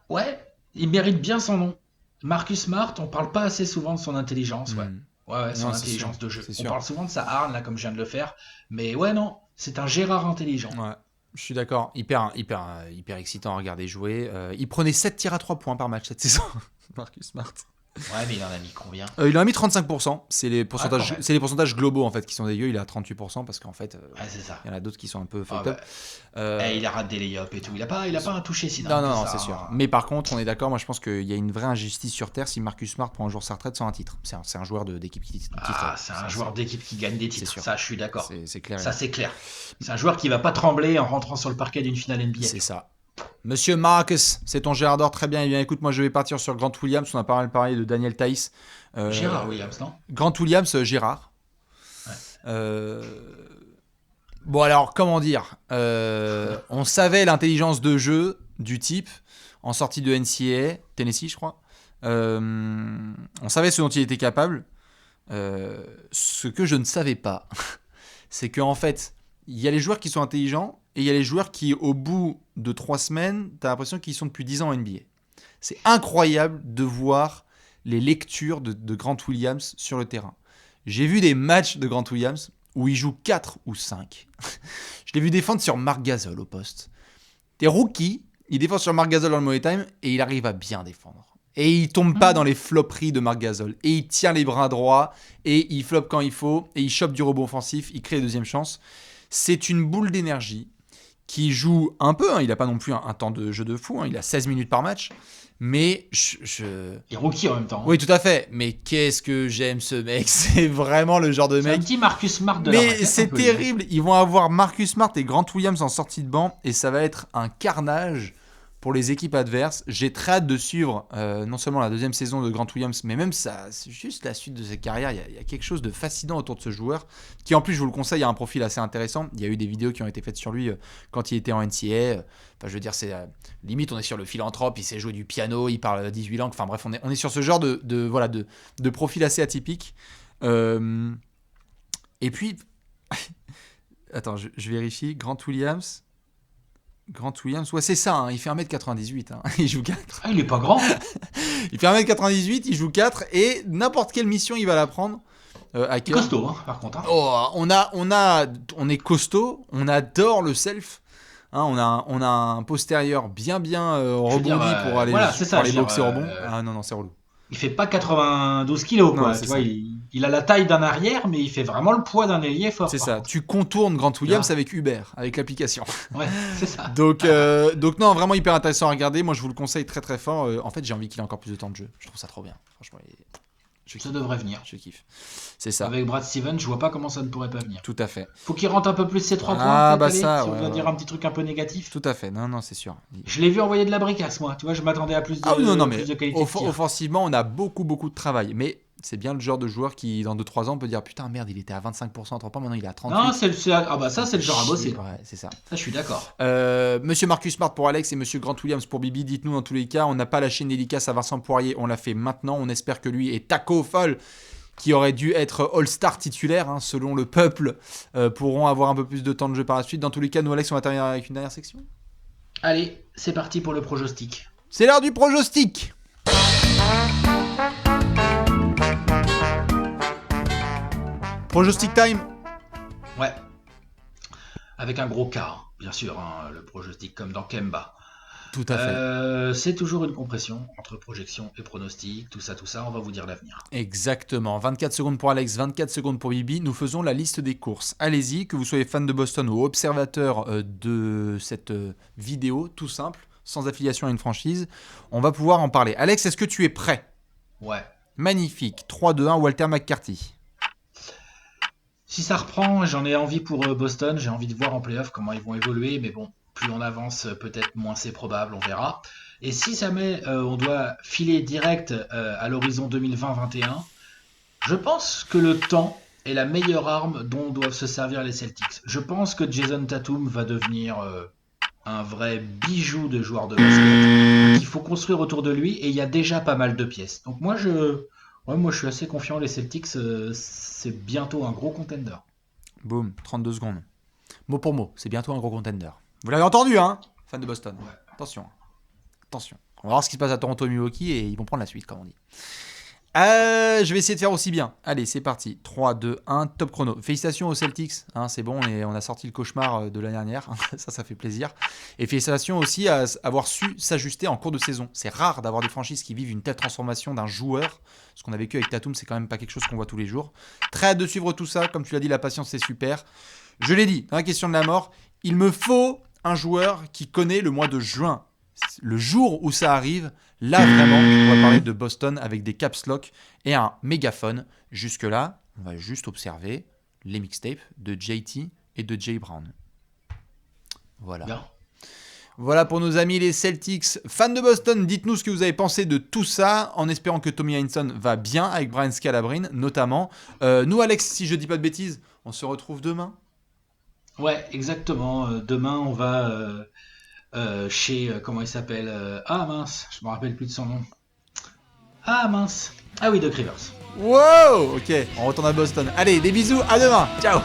Ouais, il mérite bien son nom. Marcus Smart, on parle pas assez souvent de son intelligence, ouais. Ouais, son intelligence de jeu. On parle souvent de sa harne, là, comme je viens de le faire. Mais ouais, non, c'est un Gérard intelligent. Ouais, je suis d'accord. Hyper excitant à regarder jouer. Il prenait 7 tirs à 3 points par match cette saison, Marcus Smart. Ouais, mais il en a mis combien? Il en a mis 35%. C'est les pourcentages globaux en fait qui sont dégueux. Il est à 38% parce qu'en fait, c'est ça. Il y en a d'autres qui sont un peu fucked up. Il a raté des layups et tout. Il a pas un touché sinon. Non, c'est sûr. Mais par contre, on est d'accord. Moi, je pense qu'il y a une vraie injustice sur terre si Marcus Smart prend un jour sa retraite sans un titre. C'est un joueur d'équipe qui titre. C'est un joueur d'équipe qui gagne des titres. Ça, je suis d'accord. C'est clair. Ça, c'est clair. C'est un joueur qui va pas trembler en rentrant sur le parquet d'une finale NBA. C'est ça. Monsieur Marcus, c'est ton Gérard d'or, très bien. Eh bien, écoute, moi je vais partir sur Grant Williams. On a pas mal parlé de Daniel Theis. Gérard Williams, non? Grant Williams, Gérard. Ouais. Bon, alors, comment dire on savait l'intelligence de jeu du type en sortie de NCAA, Tennessee, je crois. On savait ce dont il était capable. Ce que je ne savais pas, c'est qu'en fait, il y a les joueurs qui sont intelligents et il y a les joueurs qui, au bout de 3 semaines, tu as l'impression qu'ils sont depuis 10 ans en NBA. C'est incroyable de voir les lectures de Grant Williams sur le terrain. J'ai vu des matchs de Grant Williams où il joue 4 ou 5. Je l'ai vu défendre sur Marc Gasol au poste. T'es rookie, il défend sur Marc Gasol dans le Money Time et il arrive à bien défendre. Et il tombe pas dans les flopperies de Marc Gasol. Et il tient les bras droits et il floppe quand il faut et il chope du rebond offensif, il crée les deuxièmes chances. C'est une boule d'énergie qui joue un peu, il n'a pas non plus un temps de jeu de fou, il a 16 minutes par match, mais Il est rookie en même temps. Oui, tout à fait, mais qu'est-ce que j'aime ce mec, c'est vraiment le genre de mec... C'est un petit Marcus Smart de la raquette. Mais c'est terrible, ils vont avoir Marcus Smart et Grant Williams en sortie de banc, et ça va être un carnage pour les équipes adverses. J'ai très hâte de suivre non seulement la deuxième saison de Grant Williams, mais même juste la suite de sa carrière. Il y a quelque chose de fascinant autour de ce joueur, qui en plus, je vous le conseille, a un profil assez intéressant. Il y a eu des vidéos qui ont été faites sur lui quand il était en NCAA. Enfin, je veux dire, c'est limite, on est sur le philanthrope, il sait jouer du piano, il parle 18 langues. Enfin bref, on est sur ce genre de profil assez atypique. Et puis, attends, je vérifie. Grant Williams, ouais, c'est ça, il fait 1m98, il joue 4. Ah, il est pas grand. Il fait 1m98, il joue 4, et n'importe quelle mission, il va la prendre. Costaud, par contre. Oh, on est costaud, on adore le self. On a un postérieur bien rebondi pour aller pour les boxer rebond. Non, c'est relou. Il fait pas 92 kilos, quoi. Tu vois, il a la taille d'un arrière, mais il fait vraiment le poids d'un ailier fort. C'est ça. Tu contournes Grant Williams avec Uber, avec l'application. Ouais, c'est ça. Donc non, vraiment hyper intéressant à regarder. Moi, je vous le conseille très très fort. En fait, j'ai envie qu'il ait encore plus de temps de jeu. Je trouve ça trop bien. Franchement, ça devrait venir. Je kiffe. C'est ça. Avec Brad Stevens, je vois pas comment ça ne pourrait pas venir. Tout à fait. Faut qu'il rentre un peu plus ses 3 points. Si on doit dire un petit truc un peu négatif. Tout à fait. Non, c'est sûr. Je l'ai vu envoyer de la bricasse, moi. Tu vois, je m'attendais à plus de, plus de qualité. Offensivement, on a beaucoup de travail. Mais c'est bien le genre de joueur qui, dans 2-3 ans, peut dire putain, merde, il était à 25% à 3 points, maintenant il est à 38%. Non, ça, c'est le genre à bosser. Ouais, c'est ça. Ça, je suis d'accord. Monsieur Marcus Smart pour Alex et Monsieur Grant Williams pour Bibi, dites-nous dans tous les cas, on n'a pas lâché une dédicace à Vincent Poirier, on l'a fait maintenant. On espère que lui et Taco Fall, qui aurait dû être All-Star titulaire, selon le peuple, pourront avoir un peu plus de temps de jeu par la suite. Dans tous les cas, nous, Alex, on va terminer avec une dernière section. Allez, c'est parti pour le projostic. C'est l'heure du projostic. Projostic time. Ouais. Avec un gros K, bien sûr, le projostic comme dans Kemba. Tout à fait. C'est toujours une compression entre projection et pronostic, tout ça, on va vous dire l'avenir. Exactement, 24 secondes pour Alex, 24 secondes pour Bibi, nous faisons la liste des courses. Allez-y, que vous soyez fan de Boston ou observateur de cette vidéo, tout simple, sans affiliation à une franchise, on va pouvoir en parler. Alex, est-ce que tu es prêt ? Ouais. Magnifique, 3-2-1, Walter McCarthy. Si ça reprend, j'en ai envie pour Boston, j'ai envie de voir en playoff comment ils vont évoluer, mais bon, plus on avance, peut-être moins c'est probable, on verra. Et si jamais on doit filer direct à l'horizon 2020-21, je pense que le temps est la meilleure arme dont doivent se servir les Celtics. Je pense que Jason Tatum va devenir un vrai bijou de joueur de basket qu'il faut construire autour de lui, et il y a déjà pas mal de pièces. Donc moi, Ouais, moi je suis assez confiant, les Celtics, c'est bientôt un gros contender. Boum, 32 secondes. Mot pour mot, c'est bientôt un gros contender. Vous l'avez entendu, hein, fan de Boston. Ouais. Attention, attention. On va voir ce qui se passe à Toronto et Milwaukee et ils vont prendre la suite, comme on dit. Je vais essayer de faire aussi bien. Allez, c'est parti. 3, 2, 1, top chrono. Félicitations aux Celtics, hein, c'est bon, et on a sorti le cauchemar de l'année dernière. Ça fait plaisir. Et félicitations aussi à avoir su s'ajuster en cours de saison. C'est rare d'avoir des franchises qui vivent une telle transformation d'un joueur. Ce qu'on a vécu avec Tatum, c'est quand même pas quelque chose qu'on voit tous les jours. Très hâte de suivre tout ça. Comme tu l'as dit, la patience, c'est super. Je l'ai dit, dans la question de la mort, il me faut un joueur qui connaît le mois de juin. Le jour où ça arrive, là vraiment, je pourrais parler de Boston avec des caps lock et un mégaphone. Jusque-là, on va juste observer les mixtapes de JT et de Jay Brown. Voilà. Bien. Voilà pour nos amis les Celtics. Fans de Boston, dites-nous ce que vous avez pensé de tout ça, en espérant que Tommy Heinsohn va bien avec Brian Scalabrine, notamment. Nous, Alex, si je dis pas de bêtises, on se retrouve demain. Ouais, exactement. Demain, on va chez... comment il s'appelle Ah mince, je me rappelle plus de son nom. Ah mince. Ah oui, Doc Rivers. Wow, ok, on retourne à Boston. Allez, des bisous, à demain. Ciao.